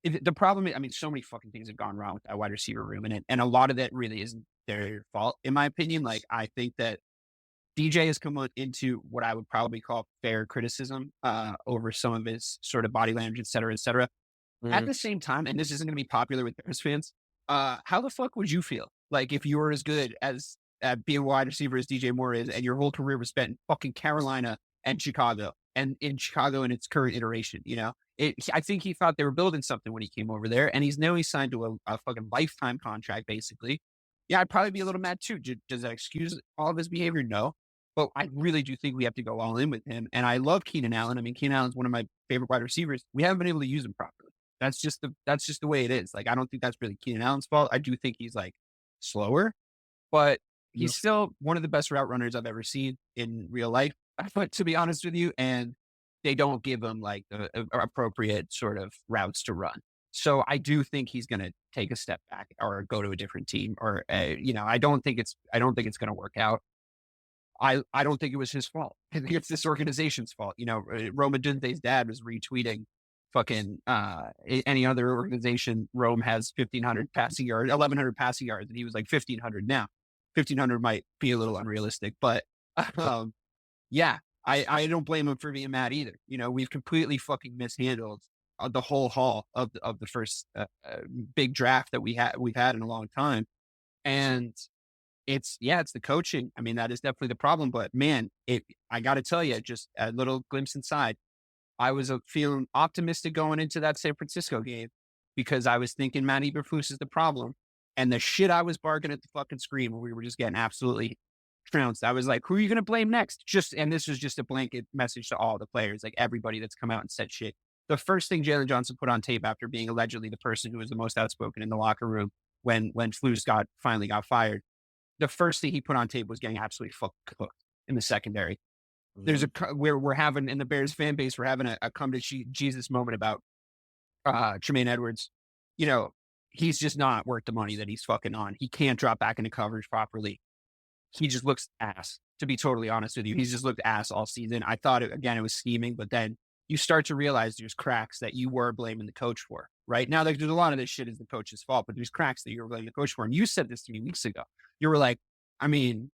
S5: The problem is, I mean, so many fucking things have gone wrong with that wide receiver room, and a lot of that really isn't their fault, in my opinion. Like I think that DJ has come into what I would probably call fair criticism over some of his sort of body language, et cetera, et cetera. At the same time, and this isn't going to be popular with Bears fans, how the fuck would you feel like if you were as good as being a wide receiver as DJ Moore is, and your whole career was spent in fucking Carolina and Chicago, and in Chicago in its current iteration? I think he thought they were building something when he came over there, and he's signed to a fucking lifetime contract, basically. Yeah, I'd probably be a little mad too. Does that excuse all of his behavior? No. But I really do think we have to go all in with him. And I love Keenan Allen. I mean, Keenan Allen's one of my favorite wide receivers. We haven't been able to use him properly. That's just the way it is. Like, I don't think that's really Keenan Allen's fault. I do think he's like slower, but he's still one of the best route runners I've ever seen in real life. But to be honest with you, and they don't give him like the appropriate sort of routes to run. So I do think he's going to take a step back or go to a different team, or I don't think it's going to work out. I don't think it was his fault. I think it's this organization's fault. Rome Odunze's dad was retweeting fucking any other organization. Rome has 1,500 passing yards, 1,100 passing yards, and he was like 1,500 now. 1,500 might be a little unrealistic, but yeah, I don't blame him for being mad either. We've completely fucking mishandled the whole haul of the first big draft that we've had in a long time, and it's the coaching. I mean, that is definitely the problem. But man, I got to tell you, just a little glimpse inside. I was feeling optimistic going into that San Francisco game because I was thinking Matt Eberflus is the problem, and the shit I was barking at the fucking screen when we were just getting absolutely trounced. I was like, who are you going to blame next? And this was just a blanket message to all the players, like everybody that's come out and said shit. The first thing Jalen Johnson put on tape after being allegedly the person who was the most outspoken in the locker room when Flus finally got fired, the first thing he put on tape was getting absolutely fucking cooked in the secondary. There's where we're having in the Bears fan base, we're having a come to Jesus moment about Tremaine Edwards. He's just not worth the money that he's fucking on. He can't drop back into coverage properly. He just looks ass, to be totally honest with you. He's just looked ass all season. I thought it was scheming, but then you start to realize there's cracks that you were blaming the coach for. Right now, there's a lot of this shit is the coach's fault, but there's cracks that you were blaming the coach for. And you said this to me weeks ago. You were like, I mean,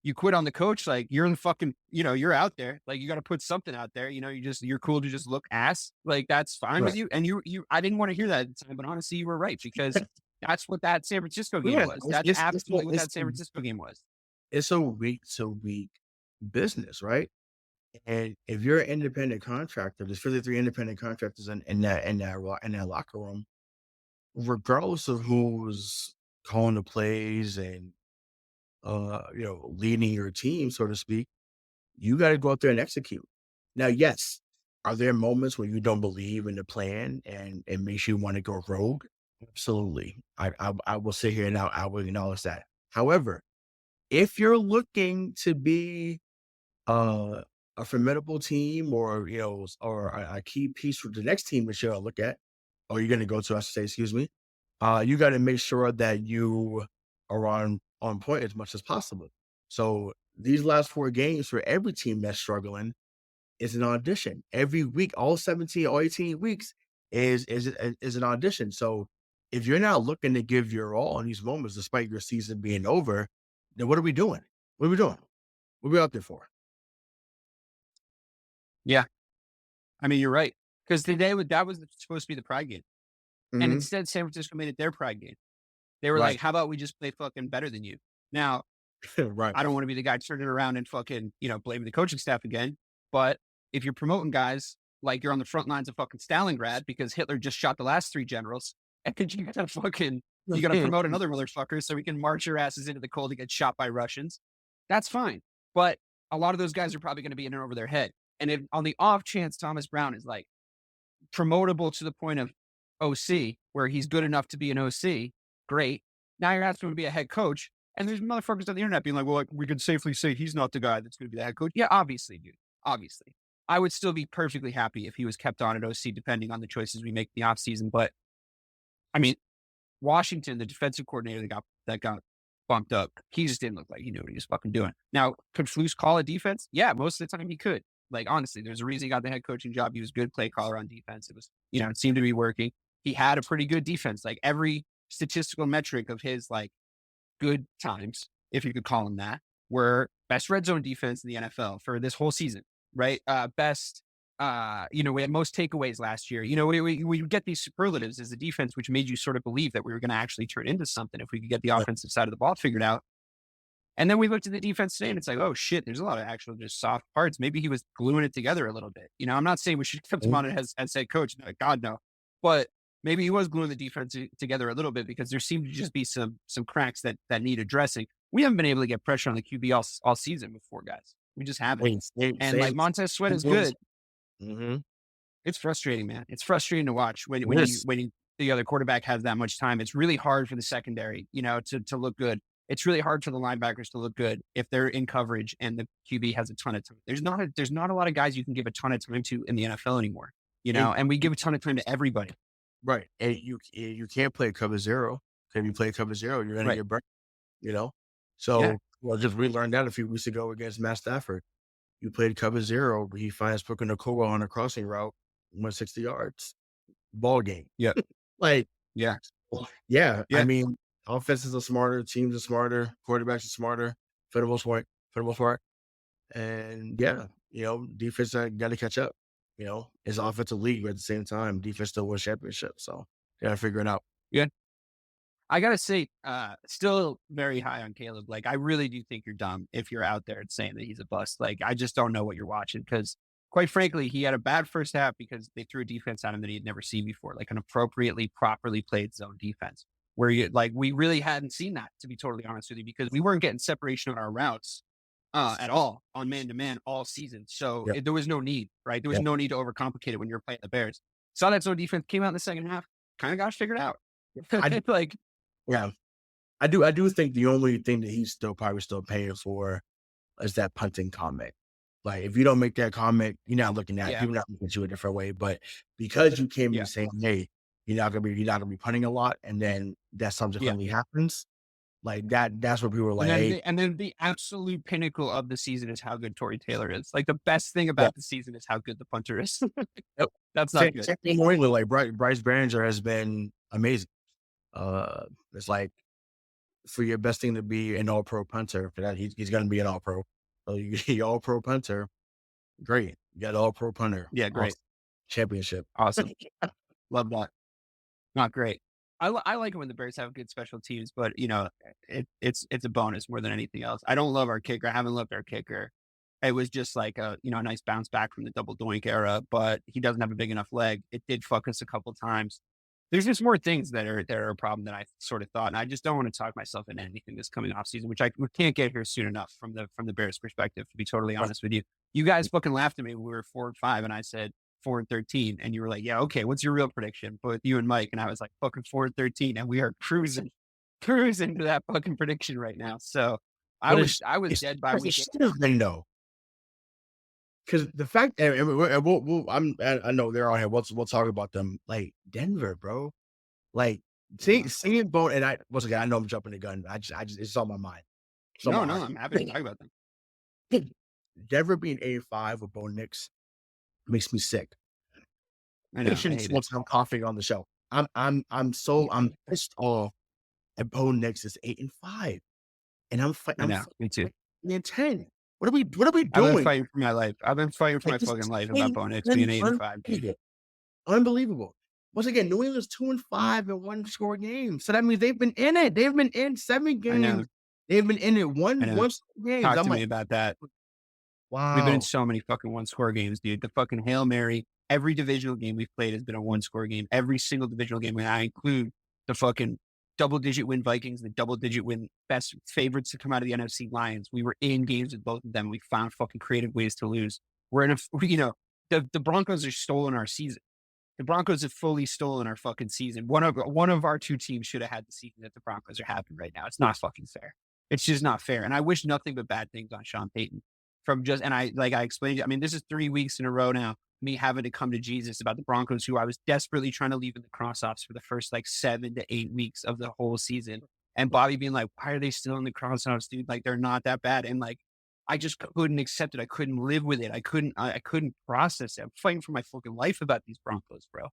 S5: you quit on the coach, like you're in the fucking, you're out there. Like you got to put something out there. You're cool to just look ass. Like that's fine with you. And I didn't want to hear that at the time, but honestly, you were right because that's what that San Francisco game was. That's absolutely what that San Francisco game was.
S6: It's a week to week business, right? And if you're an independent contractor, there's 53 independent contractors in that locker room, regardless of who's calling the plays and leading your team, so to speak, you got to go out there and execute. Now, yes, are there moments where you don't believe in the plan and it makes you want to go rogue? Absolutely. I will sit here and I will acknowledge that. However, if you're looking to be a formidable team or a key piece for the next team that you'll look at, or you're going to go to, I should say, excuse me, you got to make sure that you are on point as much as possible. So these last 4 games for every team that's struggling is an audition. Every week, all 17 or 18 weeks is an audition. So if you're not looking to give your all in these moments, despite your season being over, then what are we doing? What are we doing? What are we out there for?
S5: Yeah. I mean, you're right. Because today that was supposed to be the pride game. And instead San Francisco made it their pride game. They were
S6: Right.
S5: like, how about we just play fucking better than you? Now,
S6: Right.
S5: I don't want to be the guy turning around and fucking, blaming the coaching staff again. But if you're promoting guys like you're on the front lines of fucking Stalingrad because Hitler just shot the last 3 generals, and then you gotta promote another motherfucker so we can march your asses into the cold to get shot by Russians. That's fine. But a lot of those guys are probably going to be in and over their head. And if on the off chance Thomas Brown is like promotable to the point of OC, where he's good enough to be an OC, great. Now you're asking him to be a head coach. And there's motherfuckers on the internet being like, well, we can safely say he's not the guy that's going to be the head coach. Yeah, obviously, dude. Obviously. I would still be perfectly happy if he was kept on at OC, depending on the choices we make in the offseason. But I mean, Washington, the defensive coordinator that got bumped up, he just didn't look like he knew what he was fucking doing. Now, could Flus call a defense? Yeah, most of the time he could. Like, honestly, there's a reason he got the head coaching job. He was a good play caller on defense. It was, it seemed to be working. He had a pretty good defense. Like, every statistical metric of his, like, good times, if you could call them that, were best red zone defense in the NFL for this whole season, right? Best, we had most takeaways last year. We get these superlatives as a defense, which made you sort of believe that we were going to actually turn into something if we could get the offensive side of the ball figured out. And then we looked at the defense today and it's like, oh shit, there's a lot of actual just soft parts. Maybe he was gluing it together a little bit. I'm not saying we should keep him on it as head coach. No, God, no. But maybe he was gluing the defense together a little bit because there seemed to just be some cracks that need addressing. We haven't been able to get pressure on the QB all season with 4 guys. We just haven't. Like Montez Sweat is good.
S6: Mm-hmm.
S5: It's frustrating, man. It's frustrating to watch when the other quarterback has that much time. It's really hard for the secondary, to look good. It's really hard for the linebackers to look good if they're in coverage and the QB has a ton of time. There's not a lot of guys you can give a ton of time to in the NFL anymore, and we give a ton of time to everybody.
S6: Right. And you can't play cover zero. If you play cover zero, you're going to get burnt, So, just relearned that a few weeks ago against Matt Stafford. You played cover zero, he finds Puka Nakua on a crossing route, went 60 yards. Ball game.
S5: Yeah.
S6: Yeah. I mean, offenses are smarter, teams are smarter, quarterbacks are smarter, for the most part. And defense got to catch up. It's an offensive league, but at the same time, defense still wins championships. So they got to figure it out.
S5: Yeah. I got to say, still very high on Caleb. Like, I really do think you're dumb if you're out there saying that he's a bust. Like, I just don't know what you're watching because, quite frankly, he had a bad first half because they threw a defense at him that he'd never seen before, like an appropriately, properly played zone defense, where we really hadn't seen that, to be totally honest with you, because we weren't getting separation on our routes at all on man-to-man all season. So there was no need, right? There was no need to overcomplicate it when you were playing the Bears. Saw that zone defense, came out in the second half, kind of got figured out.
S6: I do think the only thing that he's probably still paying for is that punting comment. Like, if you don't make that comment, you're not looking at people not looking at you a different way. But because you came in saying, hey, you're not gonna be punting a lot, and then that subsequently happens, like that's what people were like.
S5: And then the absolute pinnacle of the season is how good Torrey Taylor is. Like, the best thing about the season is how good the punter is. That's not good.
S6: New England, like Bryce Behringer has been amazing. It's like, for your best thing to be an all-pro punter, for that he's going to be an all-pro. So you all-pro punter, great. You got an all-pro punter.
S5: Yeah, great.
S6: Awesome. Championship.
S5: Awesome. Love that. Not great. I like it when the Bears have good special teams, but it's a bonus more than anything else. I don't love our kicker. I haven't loved our kicker. It was just like a nice bounce back from the double doink era, but he doesn't have a big enough leg. It did fuck us a couple times. There's just more things that are a problem than I sort of thought. And I just don't want to talk myself into anything this coming off season, which we can't get here soon enough from the Bears perspective, to be totally honest with you. You guys fucking laughed at me when we were 4-5 and I said 4-13. And you were like, yeah, okay, what's your real prediction? But you and Mike, and I was like, fucking 4-13. And we are cruising to that fucking prediction right now. So I was dead by week.
S6: Thing though. Because the fact, and I know they're on here. We'll talk about them. Like Denver, bro. Like seeing Bone, and once again, I know I'm jumping the gun. I just it's on my mind.
S5: I'm happy to talk about them.
S6: Denver being 8-5 with Bo Nix makes me sick.
S5: I know.
S6: I'm coughing on the show. I'm pissed off at Bo Nix is 8-5, and I'm fighting.
S5: I know. Me too.
S6: 10. What are we doing?
S5: I've been fighting for my life. I've been fighting for my fucking life about Bo Nix being 8-5.
S6: Unbelievable. once again, New England's 2-5 in one-score games. So that means they've been in it. They've been in 7
S5: I know.
S6: games. They've been in it
S5: I know.
S6: one-score games.
S5: Talk
S6: I'm
S5: to me
S6: like,
S5: about that.
S6: wow.
S5: We've been in so many fucking one-score games, dude. The fucking Hail Mary. Every divisional game we've played has been a one-score game. Every single divisional game, and I include the fucking double-digit win Vikings, the double-digit win best favorites to come out of the NFC Lions. We were in games with both of them. We found fucking creative ways to lose. We're in the Broncos are stolen our season. The Broncos have fully stolen our fucking season. One of our two teams should have had the season that the Broncos are having right now. It's not fucking fair. It's just not fair. And I wish nothing but bad things on Sean Payton. I explained, I mean, this is 3 weeks in a row now, me having to come to Jesus about the Broncos, who I was desperately trying to leave in the cross-offs for the first 7 to 8 weeks of the whole season. And Bobby being like, why are they still in the cross-offs, dude? They're not that bad. And I just couldn't accept it. I couldn't live with it. I couldn't process it. I'm fighting for my fucking life about these Broncos, bro.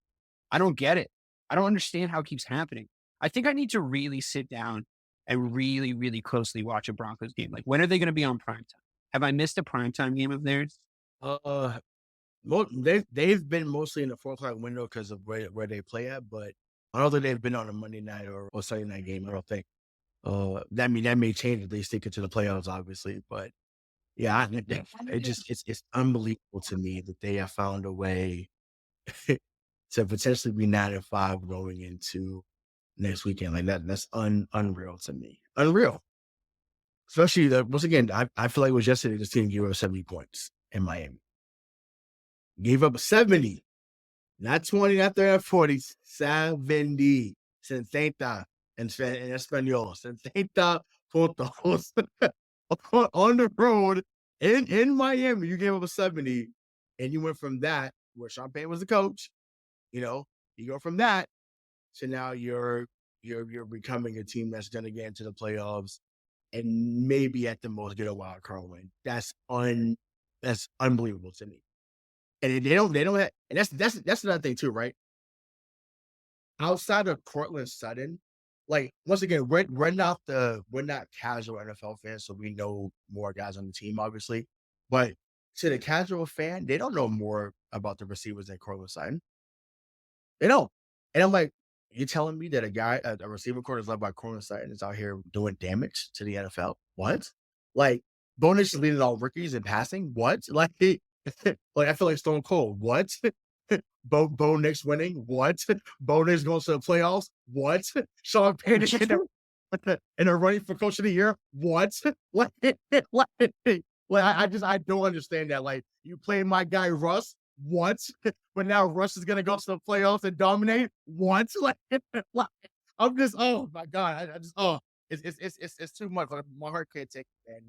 S5: I don't get it. I don't understand how it keeps happening. I think I need to really sit down and really, really closely watch a Broncos game. When are they going to be on primetime? Have I missed a primetime game of theirs?
S6: They've been mostly in the 4 o'clock window because of where they play at, but I don't think they've been on a Monday night or Sunday night game. I don't think. That may change if they stick it to the playoffs, obviously, but yeah, it's unbelievable to me that they have found a way to potentially be 9-5 going into next weekend. That's unreal to me. Unreal. Especially once again, I feel like it was yesterday this team gave up 70 points in Miami. Gave up 70. Not 20, not 30, not 40. 70. 70 in Espanol. 70 puntos. On the road in Miami, you gave up a 70, and you went from that, where Sean Payton was the coach, you go from that to now you're becoming a team that's going to get into the playoffs and maybe at the most get a wild card win. That's unbelievable to me. And they don't have, and that's another thing too, right? Outside of Cortland Sutton, once again, we're not casual NFL fans, so we know more guys on the team, obviously. But to the casual fan, they don't know more about the receivers than Cortland Sutton. They don't. And I'm like, you're telling me that a receiver core is led by Cortland Sutton is out here doing damage to the NFL? What? Bo Nix is leading all rookies in passing? What? I feel like Stone Cold. What? Bo Nix winning? What? Bo Nix going to the playoffs? What? Sean Payton in a running for coach of the year? What? I don't understand that. You playing my guy Russ? What? But now Russ is gonna go to the playoffs and dominate? What? I'm just, oh my God. It's too much. My heart can't take it, man.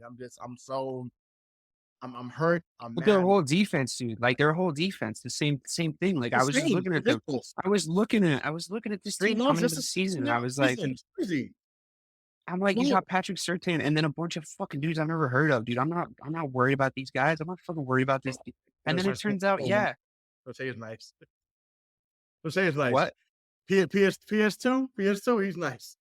S6: I'm hurt. I'm
S5: But
S6: mad.
S5: their whole defense, dude, their whole defense, the same thing. I was just looking at them. I was looking at this team coming into the season, and I was like,
S6: crazy.
S5: I'm like, you got Patrick Surtain and then a bunch of fucking dudes I've never heard of, dude. I'm not worried about these guys. I'm not fucking worried about this. And then it turns out, yeah.
S6: Surtain is nice. Surtain is nice.
S5: What?
S6: PS2, he's nice.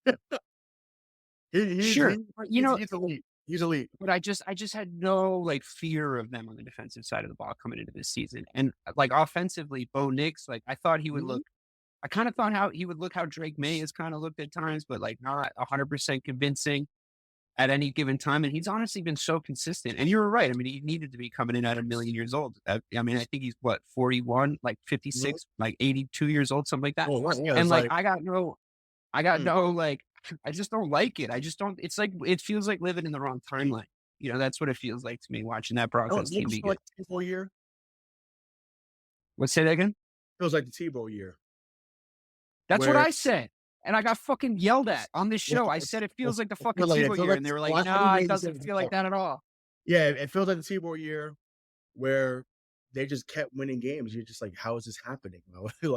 S5: Sure.
S6: He's elite. He's elite.
S5: But I just had no fear of them on the defensive side of the ball coming into this season. And offensively, Bo Nix, I thought he would look. I kind of thought how he would look how Drake May has kind of looked at times, but not 100% convincing at any given time. And he's honestly been so consistent. And you were right. I mean, he needed to be coming in at 1,000,000 years old. I think he's 41, 56, 82 years old, something like that.
S6: Oh, yeah,
S5: and I got no, I just don't like it. I just don't. It's it feels like living in the wrong timeline. That's what it feels like to me watching that Broncos team be good.
S6: The Tebow year?
S5: Let's say that again.
S6: Feels like the Tebow year.
S5: That's what I said. And I got fucking yelled at on this show. I said it feels like the fucking Tebow year. And they were like, no, it doesn't feel like that at all.
S6: Yeah, it feels like the Tebow year where they just kept winning games. You're just like, how is this happening?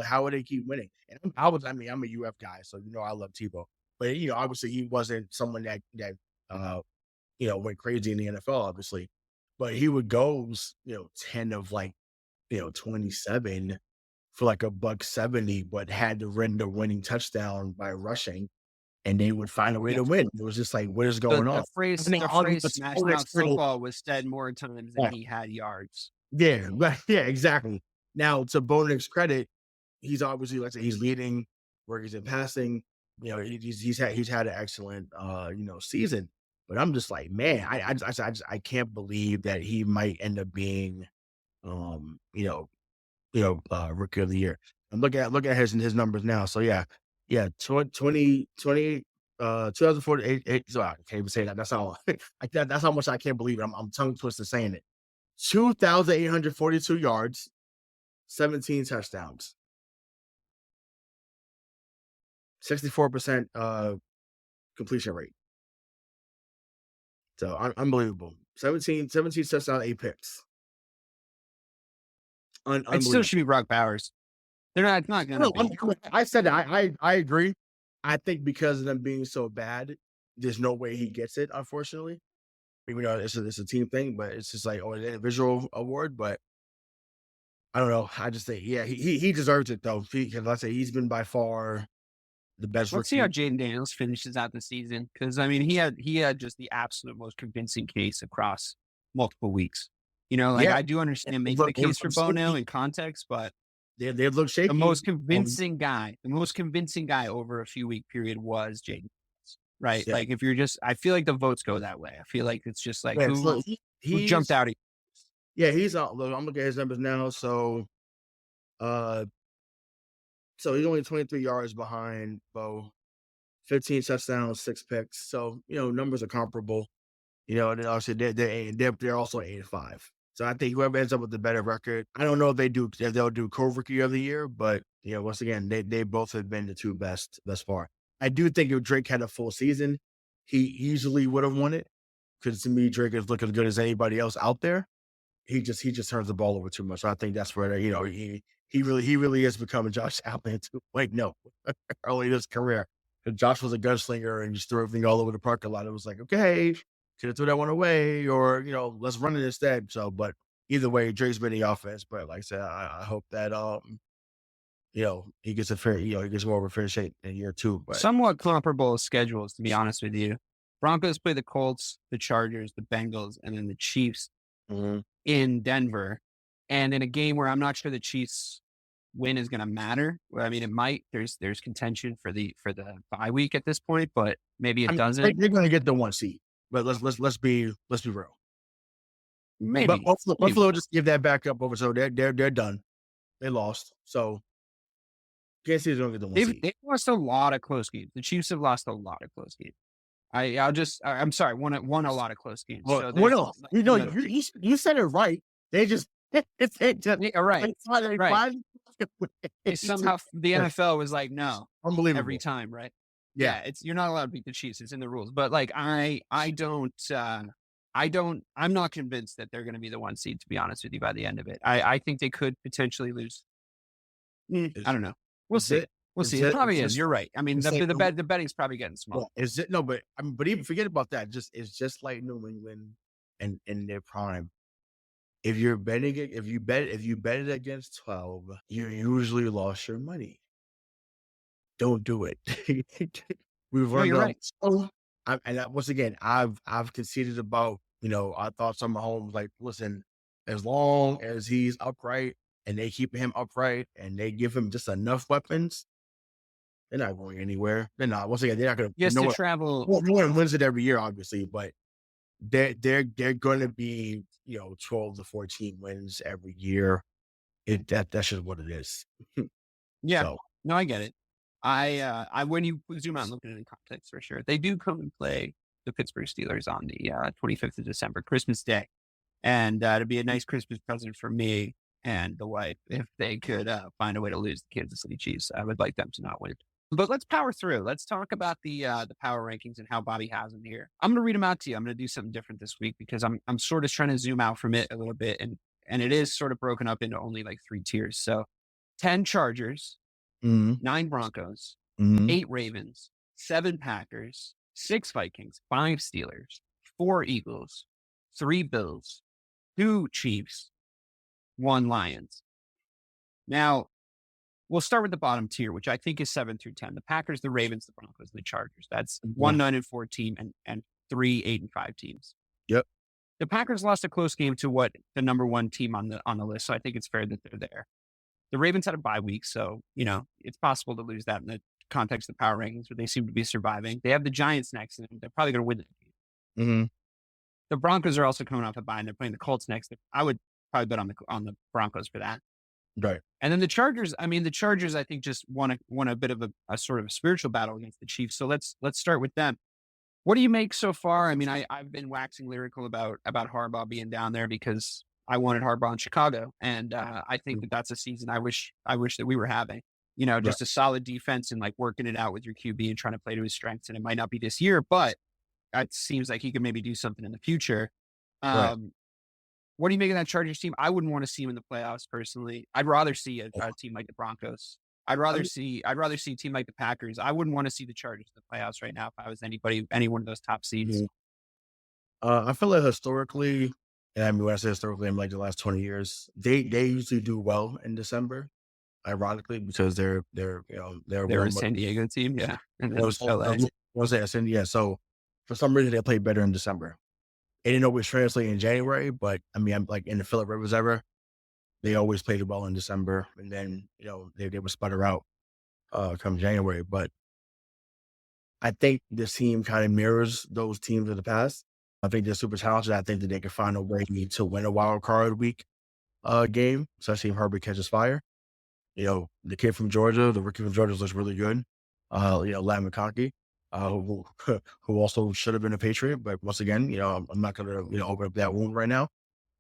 S6: How would they keep winning? And I'm a UF guy, so I love Tebow. But obviously he wasn't someone that went crazy in the NFL, obviously. But he would go 10 of 27 for $170, but had to render winning touchdown by rushing, and they would find a way to win. It was just what is going on?
S5: The phrase smash mouth football was said more times than he had yards.
S6: Yeah, exactly. Now, to Bo Nix's credit, he's obviously, let's say, he's leading where he's in passing. He's had an excellent season. But I'm just like, man, I can't believe that he might end up being rookie of the year. I'm looking at his numbers now. So yeah, 2048. So I can't even say that. That's all. That's how much I can't believe it. I'm tongue twisted saying it. 2,842 yards, 17 touchdowns, 64% completion rate. So unbelievable. 17 touchdowns, 8 picks.
S5: It still should be Brock Bowers. They're not. It's not going to be.
S6: I said that. I agree. I think because of them being so bad, there's no way he gets it. Unfortunately, even though it's a team thing, but it's just like an individual award. But I don't know. I just think he deserves it though. Because I say he's been by far the best.
S5: Let's see how Jaden Daniels finishes out the season, because I mean he had just the absolute most convincing case across multiple weeks. I do understand making the case for Bono in context, but
S6: they look shaky.
S5: The most convincing guy over a few week period was Jaden, right? Yeah. Like if you're I feel like the votes go that way. I feel like it's just like who jumped out at you?
S6: Yeah, he's out. Look, I'm looking at his numbers now. So he's only 23 yards behind Bo, 15 touchdowns, 6 picks. So numbers are comparable. And then obviously they're also 8-5. So I think whoever ends up with the better record, I don't know if they'll do co-rookie of the year, but once again, they both have been the two best thus far. I do think if Drake had a full season, he easily would have won it, because to me, Drake is looking as good as anybody else out there. He just turns the ball over too much. So I think that's where he really is becoming Josh Allen too. Like no, early in his career, Josh was a gunslinger and just threw everything all over the parking lot. It was like, okay, could have threw that one away, or let's run it instead. So, but either way, Drake's been the offense. But like I said, I hope that he gets he gets more of a fair shake in year 2. But
S5: somewhat comparable schedules, to be honest with you. Broncos play the Colts, the Chargers, the Bengals, and then the Chiefs in Denver. And in a game where I'm not sure the Chiefs win is going to matter. I mean, it might. There's contention for the bye week at this point, but maybe it doesn't.
S6: They're going to get the 1 seed. But let's be real.
S5: Maybe.
S6: But Buffalo just give that back up over. So they're done. They lost. So can't see they're going to get the 1 seed.
S5: They've lost a lot of close games. The Chiefs have lost a lot of close games. I'm sorry, won a lot of close games.
S6: Well, you said it right. They just
S5: right. Somehow the NFL was like, no,
S6: unbelievable
S5: every time, right?
S6: Yeah,
S5: you're not allowed to beat the Chiefs. It's in the rules. But like I'm not convinced that they're going to be the 1 seed, to be honest with you, by the end of it. I think they could potentially lose. I don't know. We'll see. We'll see. It probably is. You're right. I mean, the betting's probably getting small.
S6: Is it? No, but but even forget about that. It's just like New England and in their prime. If you're betting it, if you bet it against 12, you usually lost your money. Don't do it. We've learned
S5: right.
S6: Once again, I've conceded about our thoughts on Mahomes. Like, listen, as long as he's upright and they keep him upright and they give him just enough weapons, they're not going anywhere. They're not. Once again, they're not going to.
S5: Yes, to travel.
S6: Well, no one wins it every year, obviously, but they're going to be 12 to 14 wins every year. That's just what it is.
S5: Yeah. So. No, I get it. I when you zoom out and look at it in context, for sure, they do come and play the Pittsburgh Steelers on the 25th of December, Christmas Day, and it'd be a nice Christmas present for me and the wife if they could find a way to lose the Kansas City Chiefs. I would like them to not win. But let's power through. Let's talk about the power rankings and how Bobby has them here. I'm going to read them out to you. I'm going to do something different this week because I'm sort of trying to zoom out from it a little bit, and it is sort of broken up into only like 3 tiers. So 10 Chargers, 9 Broncos, 8 Ravens, 7 Packers, 6 Vikings, 5 Steelers, 4 Eagles, 3 Bills, 2 Chiefs, 1 Lions. Now, we'll start with the bottom tier, which I think is 7 through 10. The Packers, the Ravens, the Broncos, and the Chargers. That's 1 9-4 team and 3 8-5 teams.
S6: Yep.
S5: The Packers lost a close game to what the number 1 team on the list, so I think it's fair that they're there. The Ravens had a bye week, so, it's possible to lose that in the context of the power rankings, where they seem to be surviving. They have the Giants next, and they're probably going to win that game.
S6: Mm-hmm.
S5: The Broncos are also coming off a bye, and they're playing the Colts next. I would probably bet on the Broncos for that.
S6: Right.
S5: And then the Chargers, I think just won a bit of a sort of a spiritual battle against the Chiefs. So let's start with them. What do you make so far? I've been waxing lyrical about Harbaugh being down there because I wanted Harbaugh in Chicago, and I think that's a season I wish that we were having. Just a solid defense and like working it out with your QB and trying to play to his strengths. And it might not be this year, but it seems like he could maybe do something in the future.
S6: Right.
S5: What do you make of that Chargers team? I wouldn't want to see him in the playoffs personally. I'd rather see a team like the Broncos. I'd rather see a team like the Packers. I wouldn't want to see the Chargers in the playoffs right now if I was any one of those top seeds.
S6: I feel like historically, and I mean when I say historically, I'm like the last 20 years, they usually do well in December. Ironically, because they're
S5: They're a San Diego team, yeah. And then LA.
S6: Yeah. So for some reason they play better in December. It didn't always translate in January, but I mean, I'm like in the Phillip Rivers era, they always played well in December, and then they would sputter out come January. But I think this team kind of mirrors those teams of the past. I think they're super talented. I think that they can find a way to win a wild card week game, especially if Herbert catches fire. The kid from Georgia, the rookie from Georgia looks really good. Lam McConkey, who also should have been a Patriot, but once again, I'm not going to, open up that wound right now.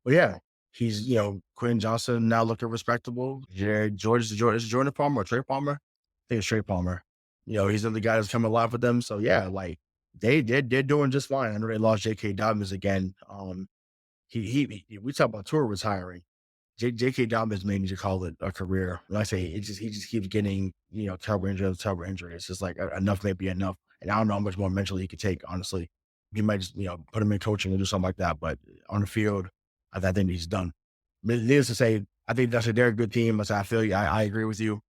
S6: But yeah, he's, Quentin Johnson now looking respectable. Is Jordan Palmer or Trey Palmer? I think it's Trey Palmer. He's the guy that's coming alive with them. So yeah, like they're doing just fine. I know they lost J.K. Dobbins again. We talk about Tour retiring. J.K. Dobbins made me to call it a career. When I say he just keeps getting, terrible injury. It's just like enough may be enough. And I don't know how much more mentally he could take, honestly. You might just, put him in coaching and do something like that. But on the field, I think he's done. Needless to say, I think they're a good team. I feel you. I agree with you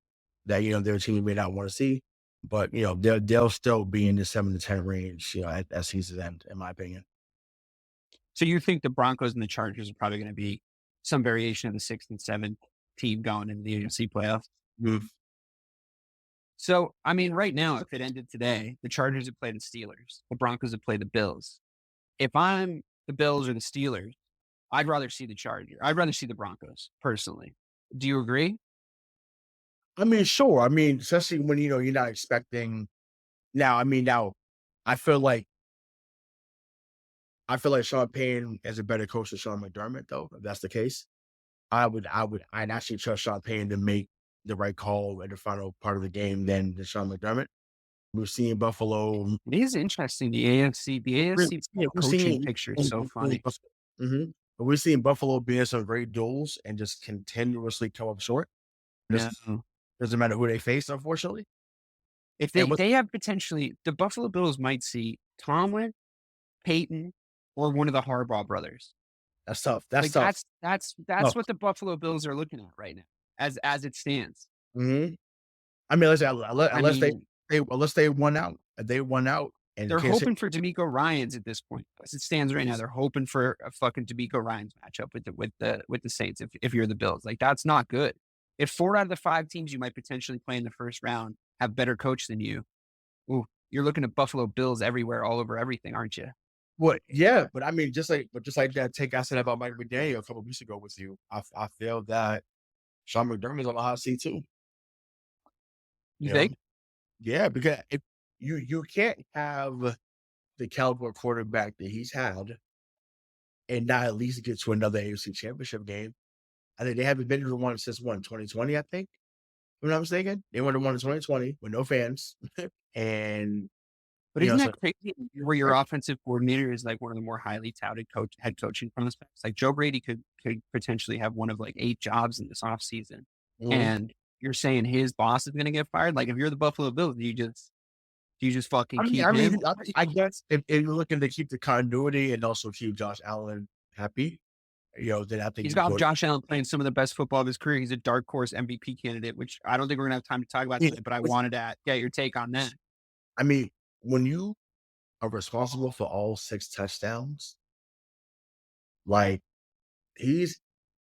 S6: that, they're a team you may not want to see. But, they'll still be in the 7 to 10 range, at season's end, in my opinion.
S5: So you think the Broncos and the Chargers are probably going to be some variation of the 6th and 7th team going into the AFC playoffs?
S6: Mm-hmm.
S5: So, right now, if it ended today, the Chargers would play the Steelers. The Broncos would play the Bills. If I'm the Bills or the Steelers, I'd rather see the Chargers. I'd rather see the Broncos, personally. Do you agree?
S6: Sure. Especially when, you're not expecting. Now, I feel like Sean Payne is a better coach than Sean McDermott, though, if that's the case. I'd actually trust Sean Payne to make the right call at the final part of the game than Sean McDermott. We're seeing Buffalo.
S5: It is interesting. The AFC coaching picture is so funny.
S6: Mm-hmm. But we're seeing Buffalo be in some great duels and just continuously come up short. Doesn't matter who they face, unfortunately.
S5: If they have potentially, the Buffalo Bills might see Tomlin, Peyton, or one of the Harbaugh brothers.
S6: That's tough. That's tough.
S5: That's what the Buffalo Bills are looking at right now, as it stands.
S6: Mm-hmm. Unless they won out. They won out. And
S5: they're hoping for D'Amico Ryans at this point. As it stands right now, they're hoping for a fucking D'Amico Ryans matchup with the Saints. If you're the Bills, like that's not good. If 4 out of the 5 teams you might potentially play in the first round have better coach than you, you're looking at Buffalo Bills everywhere, all over everything, aren't you?
S6: What? Yeah, but just like that take I said about Mike McDaniel a couple weeks ago with you, I feel that Sean McDermott's on the hot seat too.
S5: You think?
S6: Yeah, because if you can't have the caliber quarterback that he's had and not at least get to another AFC championship game. I think they haven't been to the one since 2020, I think. If I'm not mistaken. They went to one in 2020 with no fans.
S5: But isn't that crazy where your offensive coordinator is like one of the more highly touted head coaching prospects? Like Joe Brady could potentially have one of like 8 jobs in this offseason. Mm-hmm. And you're saying his boss is going to get fired? Like if you're the Buffalo Bills, do you just fucking keep him?
S6: I guess if you're looking to keep the continuity and also keep Josh Allen happy, then I think
S5: he's got Josh Allen playing some of the best football of his career. He's a dark horse MVP candidate, which I don't think we're going to have time to talk about today, but I wanted to get your take on that.
S6: When you are responsible for all 6 touchdowns, like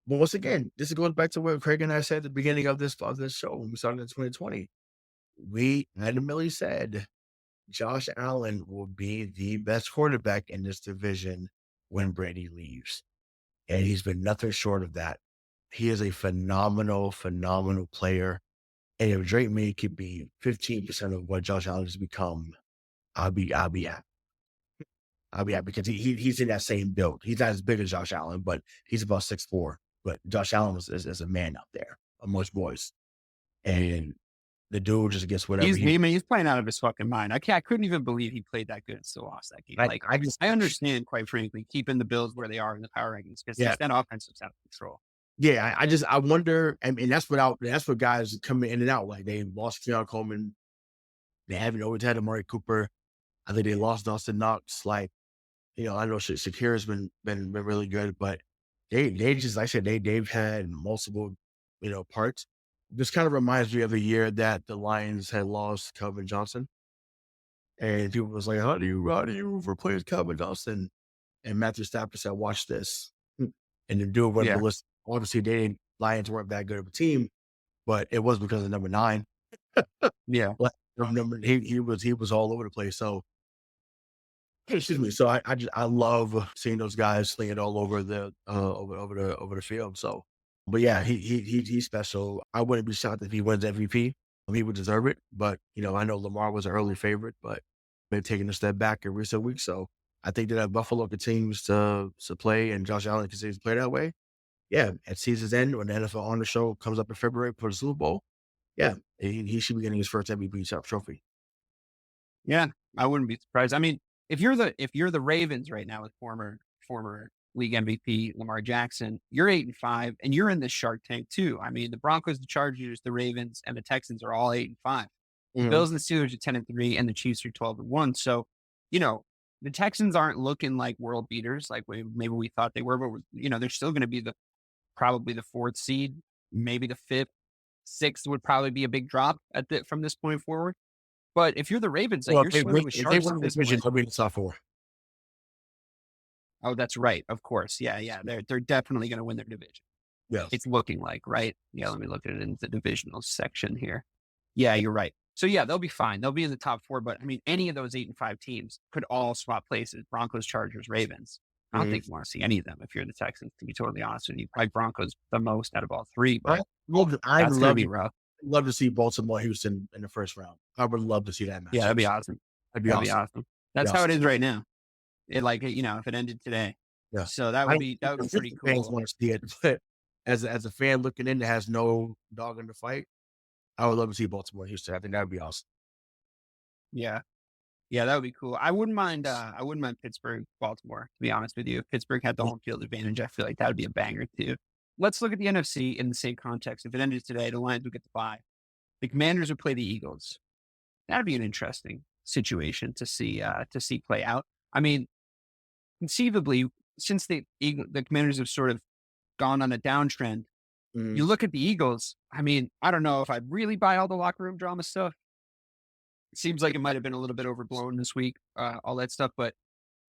S6: But once again, this goes back to what Craig and I said at the beginning of this show when we started in 2020. We adamantly said Josh Allen will be the best quarterback in this division when Brady leaves. And he's been nothing short of that. He is a phenomenal, phenomenal player. And if Drake May could be 15% of what Josh Allen has become, I'll be happy. I'll be happy because he's in that same build. He's not as big as Josh Allen, but he's about 6'4". But Josh Allen is a man out there amongst boys. And the dude just gets whatever.
S5: He's playing out of his fucking mind. I couldn't even believe he played that good and still lost that game. I understand, quite frankly, keeping the Bills where they are in the power rankings because that offense was out of control.
S6: Yeah, I wonder, and that's what guys coming in and out. Like they lost Keon Coleman, they haven't always had Amari Cooper. I think they lost Dawson Knox. Like, I know Shakira's been really good, but they just, like I said, they've had multiple, parts. This kind of reminds me of the year that the Lions had lost Calvin Johnson, and people was like, "How do you replace Calvin Johnson?" And Matthew Stafford said, "Watch this," and the dude went ballistic. Obviously, Lions weren't that good of a team, but it was because of number 9.
S5: Yeah,
S6: he was all over the place. So, excuse me. So I love seeing those guys sling it all over the over the field. So, but yeah, he's special. I wouldn't be shocked if he wins MVP. He would deserve it. But I know Lamar was an early favorite, but they've taken a step back in recent weeks. So I think that Buffalo continues to play, and Josh Allen continues to play that way. Yeah, at season's end, when the NFL On the Show comes up in February for the Super Bowl, yeah, he should be getting his first MVP trophy.
S5: Yeah, I wouldn't be surprised. I mean, if you're the Ravens right now with former league MVP Lamar Jackson, you're 8-5, and you're in this Shark Tank too. I mean, the Broncos, the Chargers, the Ravens, and the Texans are all 8-5. The Bills and the Steelers are 10-3, and the Chiefs are 12-1. So, the Texans aren't looking like world beaters like maybe we thought they were, but they're still going to be probably the 4th seed, maybe the 5th, 6th would probably be a big drop from this point forward. But if you're the Ravens, you're swimming with sharks at this point.
S6: They'll be in the top 4.
S5: Oh, that's right. Of course. Yeah. They're definitely going to win their division.
S6: Yeah.
S5: It's looking like, right? Yeah. Let me look at it in the divisional section here. Yeah, you're right. So yeah, they'll be fine. They'll be in the top 4, but I mean, any of those 8-5 teams could all swap places. Broncos, Chargers, Ravens. I don't think you want to see any of them if you're the Texans, to be totally honest with you. Probably Broncos the most out of all 3, but that's going to be rough.
S6: I'd love to see Baltimore, Houston in the first round. I would love to see that match.
S5: Yeah, that'd be awesome. That'd be awesome. That's how it is right now. If it ended today.
S6: Yeah.
S5: So that would be pretty cool.
S6: Fans want to see it, but as a fan looking in that has no dog in the fight, I would love to see Baltimore, Houston. I think that would be awesome.
S5: Yeah. Yeah, that would be cool. I wouldn't mind Pittsburgh, Baltimore, to be honest with you. If Pittsburgh had the home field advantage, I feel like that would be a banger too. Let's look at the NFC in the same context. If it ended today, the Lions would get the bye. The Commanders would play the Eagles. That'd be an interesting situation to see play out. I mean, conceivably, since the Commanders have sort of gone on a downtrend, you look at the Eagles. I mean, I don't know if I'd really buy all the locker room drama stuff. It seems like it might have been a little bit overblown this week, all that stuff. But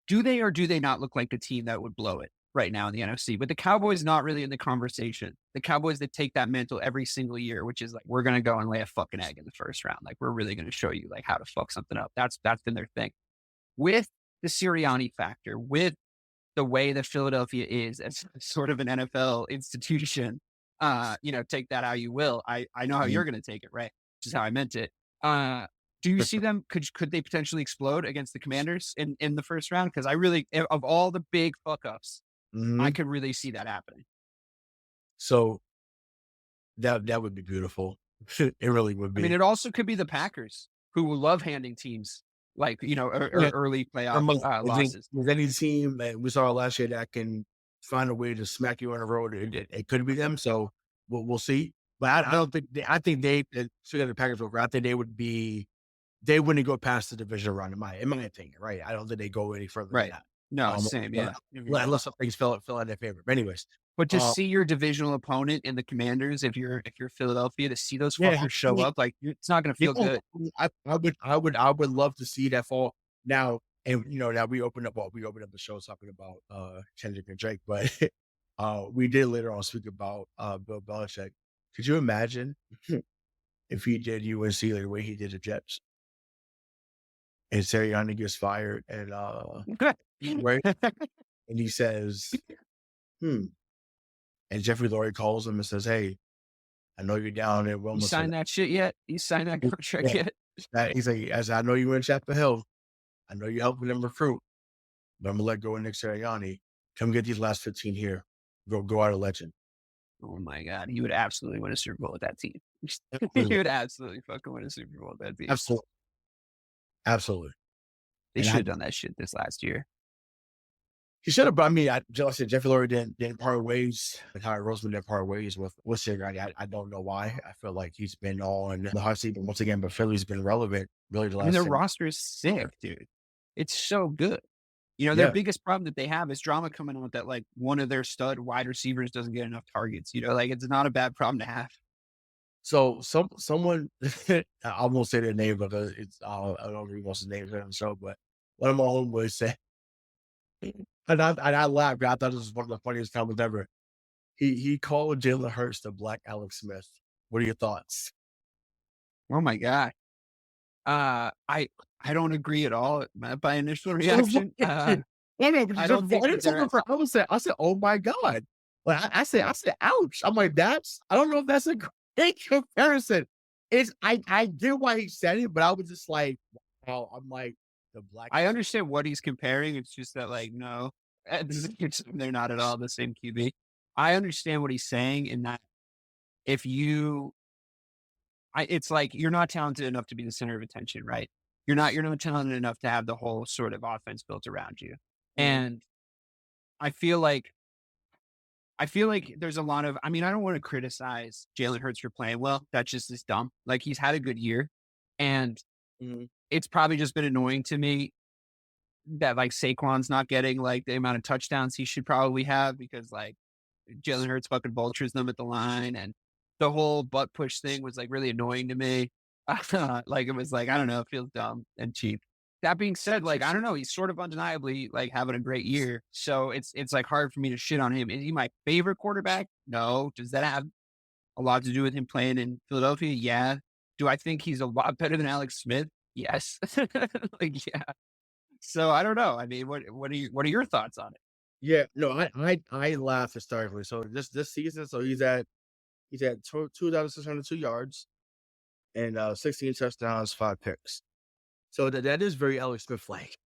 S5: do they or do they not look like the team that would blow it right now in the NFC? But the Cowboys not really in the conversation. The Cowboys that take that mantle every single year, which is like, we're going to go and lay a fucking egg in the first round. Like, we're really going to show you like how to fuck something up. That's been their thing. With the Sirianni factor, with the way that Philadelphia is as sort of an NFL institution, take that how you will. I know how you're going to take it, right? Which is how I meant it. Do you see them? Could they potentially explode against the Commanders in the first round? Because I really, of all the big fuck ups, I could really see that happening.
S6: So that would be beautiful. It really would be.
S5: I mean, it also could be the Packers, who will love handing teams early playoff losses.
S6: With any team that we saw last year that can find a way to smack you on the road, it could be them. So we'll see. But I don't think I think the Packers over. I think they wouldn't go past the division round in my opinion, right? I don't think they go any further than that.
S5: No, same, yeah.
S6: Unless some things fell in their favor. But anyways.
S5: But to see your divisional opponent in the Commanders, if you're Philadelphia, to see those fuckers show up, like, it's not going to feel good.
S6: I would love to see that fall now. And now we opened up the show talking about Kendrick and Drake, but We did later on speak about Bill Belichick. Could you imagine if he did UNC like the way he did the Jets? And Sirianni gets fired and right? And he says, hmm. And Jeffrey Lurie calls him and says, "Hey, I know you're down there.
S5: You signed that shit yet? You signed that contract
S6: Yeah.
S5: yet?
S6: He's like, as I know you in Chapel Hill. I know you're helping them recruit, but I'm gonna let go of Nick Sirianni. Come get these last 15 here. Go out a legend."
S5: Oh my God. He would absolutely win a Super Bowl with that team. He would absolutely fucking win a Super Bowl with that team.
S6: Absolutely. Absolutely.
S5: They
S6: And
S5: should have done that shit this last year.
S6: He should have, but I mean, like I said, Jeffrey Lurie didn't part ways. Like Howard Roseman didn't part ways with Sirianni. I don't know why. I feel like he's been on the hot seat, but once again, but Philly's been relevant really the
S5: I
S6: last
S5: mean, their
S6: 10
S5: roster is sick, dude. It's so good. You know, their
S6: Yeah.
S5: biggest problem that they have is drama coming out that like one of their stud wide receivers doesn't get enough targets. You know, like it's not a bad problem to have.
S6: So someone I won't say their name because it's I don't really want to name on the show, but one of my homeboys said, and I laughed. I thought this was one of the funniest comments ever. He called Jalen Hurts the Black Alex Smith. What are your thoughts?
S5: Oh my God. I don't agree at all by initial reaction. I don't think that
S6: I said, oh my God. Like I said, ouch. I'm like, I don't know if that's a great comparison. I get why he said it, but I was just like, wow, I'm like the Black.
S5: I understand what he's comparing. It's just that like, no, they're not at all the same QB. I understand what he's saying in that if you, it's like you're not talented enough to be the center of attention, right? You're not talented enough to have the whole sort of offense built around you. And I feel like there's a lot of, I mean, I don't want to criticize Jalen Hurts for playing well. That's just is dumb. Like he's had a good year and it's probably just been annoying to me that like Saquon's not getting like the amount of touchdowns he should probably have because like Jalen Hurts fucking vultures them at the line and the whole butt push thing was like really annoying to me. Like it was like, I don't know, it feels dumb and cheap. That being said, like, I don't know, he's sort of undeniably like having a great year. So it's like hard for me to shit on him. Is he my favorite quarterback? No. Does that have a lot to do with him playing in Philadelphia? Yeah. Do I think he's a lot better than Alex Smith? Yes. Like, yeah. So I don't know. I mean, what are your thoughts on it?
S6: Yeah, no, I laugh historically. So this season, so he's at 2,602 yards and 16 touchdowns, 5 picks. So that is very Alex Smith like.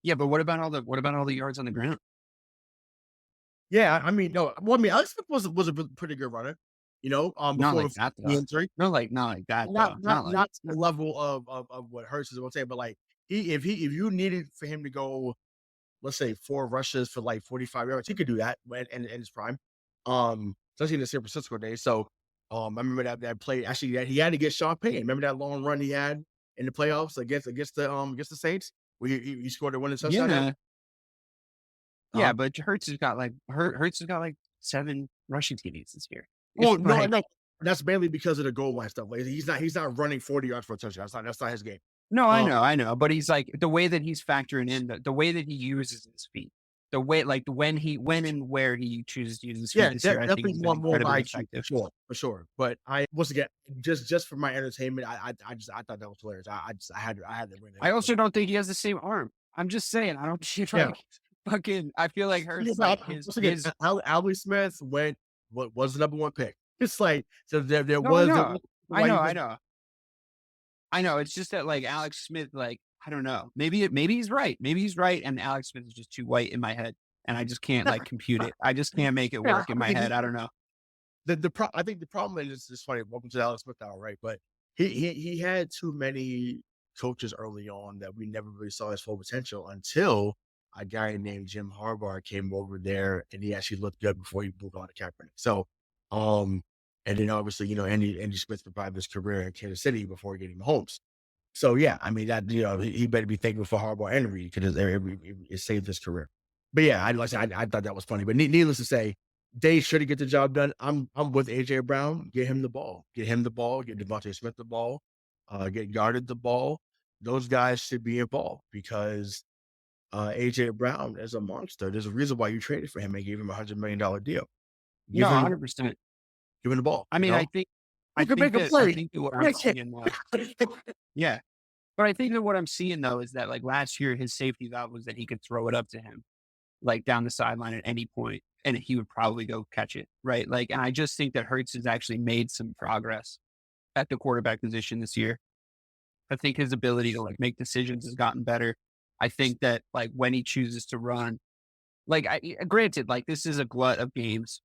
S5: Yeah, but what about all the yards on the ground?
S6: Yeah, I mean, no, well, I mean, Alex Smith was a pretty good runner, you know.
S5: Not
S6: Before
S5: like that,
S6: the
S5: though.
S6: injury,
S5: Not like that, though.
S6: not to the level of what Hurts is. I'm saying, but like if you needed for him to go, let's say 4 rushes for like 45 yards, he could do that in his prime. Especially in the San Francisco days. So I remember that play actually that he had to get Sean Payton. Remember that long run he had in the playoffs against the Saints where he scored a winning touchdown.
S5: Yeah. Yeah, but Hurts has got like 7 rushing TDs this year.
S6: Well,
S5: It's like-
S6: no, that's mainly because of the goal line stuff. Like he's not running 40 yards for a touchdown. That's not his game.
S5: No, I know. But he's like the way that he's factoring in the way that he uses his feet, the way like when and where he chooses to use his feet. This year, I think
S6: definitely
S5: he's
S6: one
S5: been
S6: more
S5: incredibly
S6: IQ
S5: effective.
S6: for sure. But I once again just for my entertainment, I thought that was hilarious. I had to bring that.
S5: I also don't think he has the same arm. I'm just saying. I don't see like fucking. I feel like Hurts like his
S6: Alex Smith was the number 1 pick. It's like so there
S5: No,
S6: was.
S5: I know. It's just that like Alex Smith, like I don't know. Maybe he's right. Maybe he's right, and Alex Smith is just too white in my head, and I just can't like compute it. I just can't make it work in my head. I don't know.
S6: I think the problem is it's funny. Welcome to Alex Smith now, right? But he had too many coaches early on that we never really saw his full potential until a guy named Jim Harbaugh came over there and he actually looked good before he moved on to Kaepernick. So, and then obviously, you know, Andy Smith provided his career in Kansas City before getting Mahomes. So yeah, I mean that, you know, he better be thankful for Harbaugh and Reed because it saved his career. But yeah, I thought that was funny. But needless to say, they should get the job done. I'm with AJ Brown. Get him the ball. Get Devontae Smith the ball. Get guarded the ball. Those guys should be involved because AJ Brown is a monster. There's a reason why you traded for him and gave him $100 million deal.
S5: No,
S6: Give him,
S5: 100%.
S6: give him the ball.
S5: I mean, I think
S6: You can make a
S5: I
S6: play.
S5: think that what I'm seeing yeah. But I think that what I'm seeing though is that like last year his safety valve was that he could throw it up to him like down the sideline at any point and he would probably go catch it. Right. Like, and I just think that Hurts has actually made some progress at the quarterback position this year. I think his ability to like make decisions has gotten better. I think that like when he chooses to run, like granted, like this is a glut of games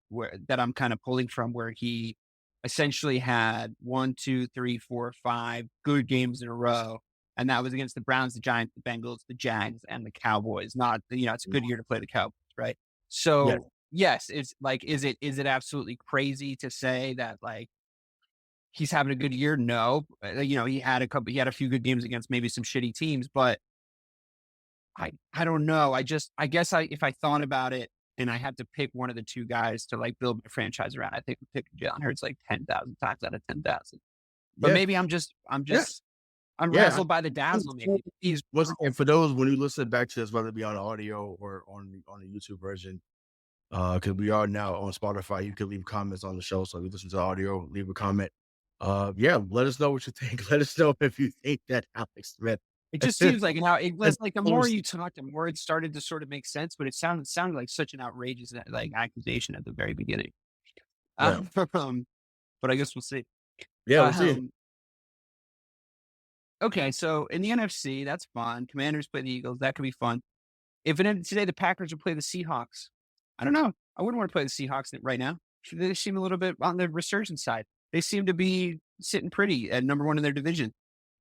S5: that I'm kind of pulling from where he essentially had 1, 2, 3, 4, 5 good games in a row. And that was against the Browns, the Giants, the Bengals, the Jags, and the Cowboys. Not, it's a good year to play the Cowboys, right? So yes, it's like, is it absolutely crazy to say that like he's having a good year? No, he had a few good games against maybe some shitty teams, but I don't know. I guess if I thought about it and I had to pick one of the two guys to like build my franchise around, I think we pick Jalen Hurts like 10,000 times out of 10,000. But maybe I'm razzled by the dazzle. Maybe
S6: and for those when you listen back to this, whether it be on audio or on the YouTube version, because we are now on Spotify, you can leave comments on the show. So if you listen to the audio, leave a comment. Let us know what you think. Let us know if you think that Alex Smith.
S5: It just seems like the more you talk, the more it started to sort of make sense. But it sounded like such an outrageous like accusation at the very beginning. But I guess we'll see.
S6: Yeah, we'll see.
S5: Okay, so in the NFC, that's fun. Commanders play the Eagles. That could be fun. If it ended today, the Packers would play the Seahawks. I don't know. I wouldn't want to play the Seahawks right now. They seem a little bit on the resurgence side. They seem to be sitting pretty at number 1 in their division.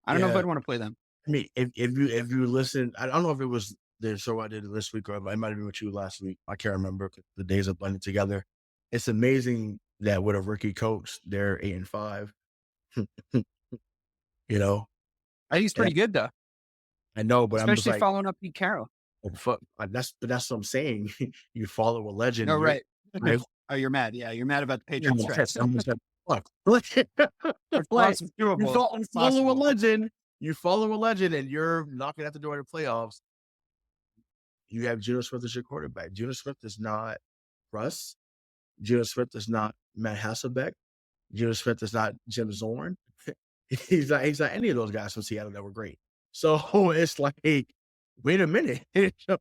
S5: I don't know if I'd want to play them.
S6: I mean, if you listen, I don't know if it was the show I did this week or it might have been with you last week. I can't remember. The days are blended together. It's amazing that with a rookie coach, they're 8-5.
S5: I think he's pretty good though.
S6: I know, but
S5: especially
S6: I'm just like,
S5: following up Pete Carroll.
S6: That's what I'm saying. You follow a legend.
S5: No, right. Oh, you're mad. Yeah, you're mad about the Patriots.
S6: Look, you follow a legend and you're knocking at the door of the playoffs. You have Geno Smith as your quarterback. Geno Smith is not Russ. Geno Smith is not Matt Hasselbeck. Geno Smith is not Jim Zorn. He's not any of those guys from Seattle that were great. So it's like, wait a minute.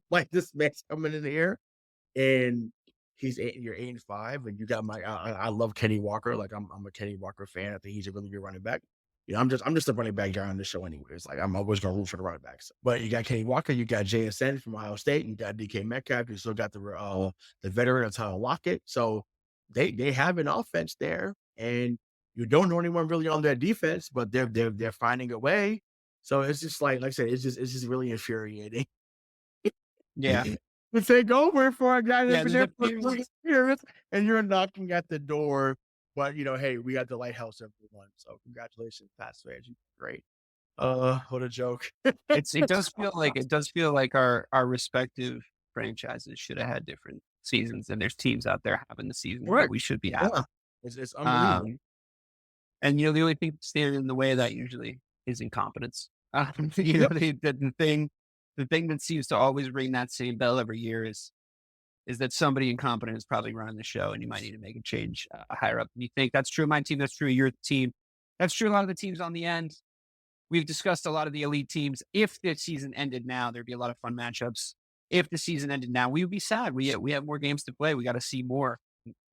S6: Like this man's coming in here and you're 8-5 and you got I love Kenny Walker. Like I'm a Kenny Walker fan. I think he's a really good running back. I'm just a running back guy on this show anyways. Like I'm always gonna root for the running backs. But you got Kenny Walker, you got JSN from Ohio State, you got DK Metcalf, you still got the veteran of Tyler Lockett. So they have an offense there, and you don't know anyone really on their defense, but they're finding a way. So it's just like I said, it's just really infuriating.
S5: Yeah.
S6: To take over for a guy that's been there for years, and you're knocking at the door. But hey, we got the lighthouse, everyone. So congratulations, Pats fans. You're great. What a joke.
S5: It does feel like our respective franchises should have had different seasons, and there's teams out there having the season that we should be having.
S6: Yeah. It's unbelievable.
S5: And the only thing standing in the way of that usually is incompetence. The thing that seems to always ring that same bell every year is that somebody incompetent is probably running the show, and you might need to make a change higher up. And you think that's true of my team, that's true of your team, that's true of a lot of the teams on the end. We've discussed a lot of the elite teams. If the season ended now, there'd be a lot of fun matchups. If the season ended now, we would be sad. We have more games to play. We got to see more.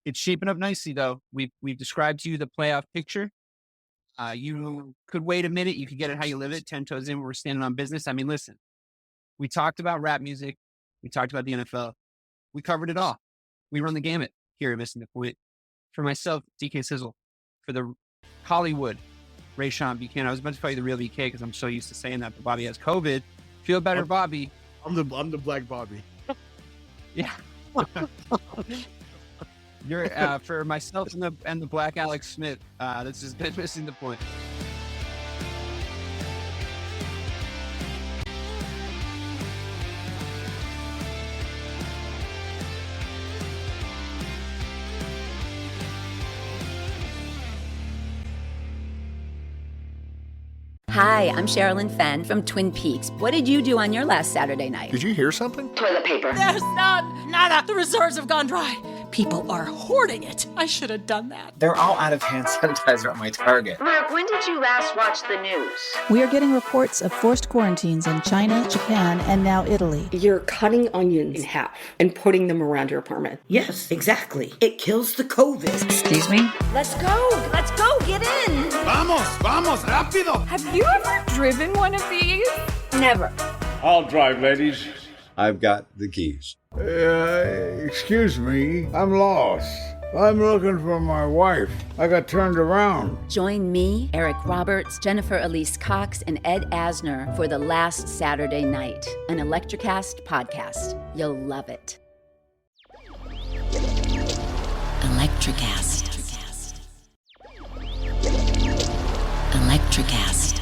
S5: It's shaping up nicely, though. We've described to you the playoff picture. You could wait a minute. You could get it how you live it. 10 toes in, we're standing on business. I mean, listen, we talked about rap music. We talked about the NFL. We covered it all. We run the gamut here at Missing the Point. For myself, DK Sizzle. For the Hollywood, Rayshawn Buchanan. I was about to call you the real BK because I'm so used to saying that, but Bobby has COVID. Feel better, Bobby.
S6: I'm the Black Bobby.
S5: Yeah. You're for myself and the Black Alex Smith. This has been Missing the Point.
S1: Hi, I'm Sherilyn Fenn from Twin Peaks. What did you do on your last Saturday night?
S7: Did you hear something?
S8: Toilet paper.
S9: There's none. Nada. The reserves have gone dry. People are hoarding it. I should have done that.
S10: They're all out of hand sanitizer at my Target.
S8: Mark, when did you last watch the news?
S11: We are getting reports of forced quarantines in China, Japan, and now Italy.
S12: You're cutting onions in half and putting them around your apartment.
S13: Yes, exactly. It kills the COVID.
S11: Excuse me?
S1: Let's go. Let's go. Get in.
S7: Vamos, vamos, rápido.
S9: Have you ever driven one of these?
S1: Never.
S14: I'll drive, ladies.
S15: I've got the keys.
S14: Excuse me, I'm lost. I'm looking for my wife. I got turned around.
S1: Join me, Eric Roberts, Jennifer Elise Cox, and Ed Asner for The Last Saturday Night, an Electrocast podcast. You'll love it. Electrocast. Electrocast.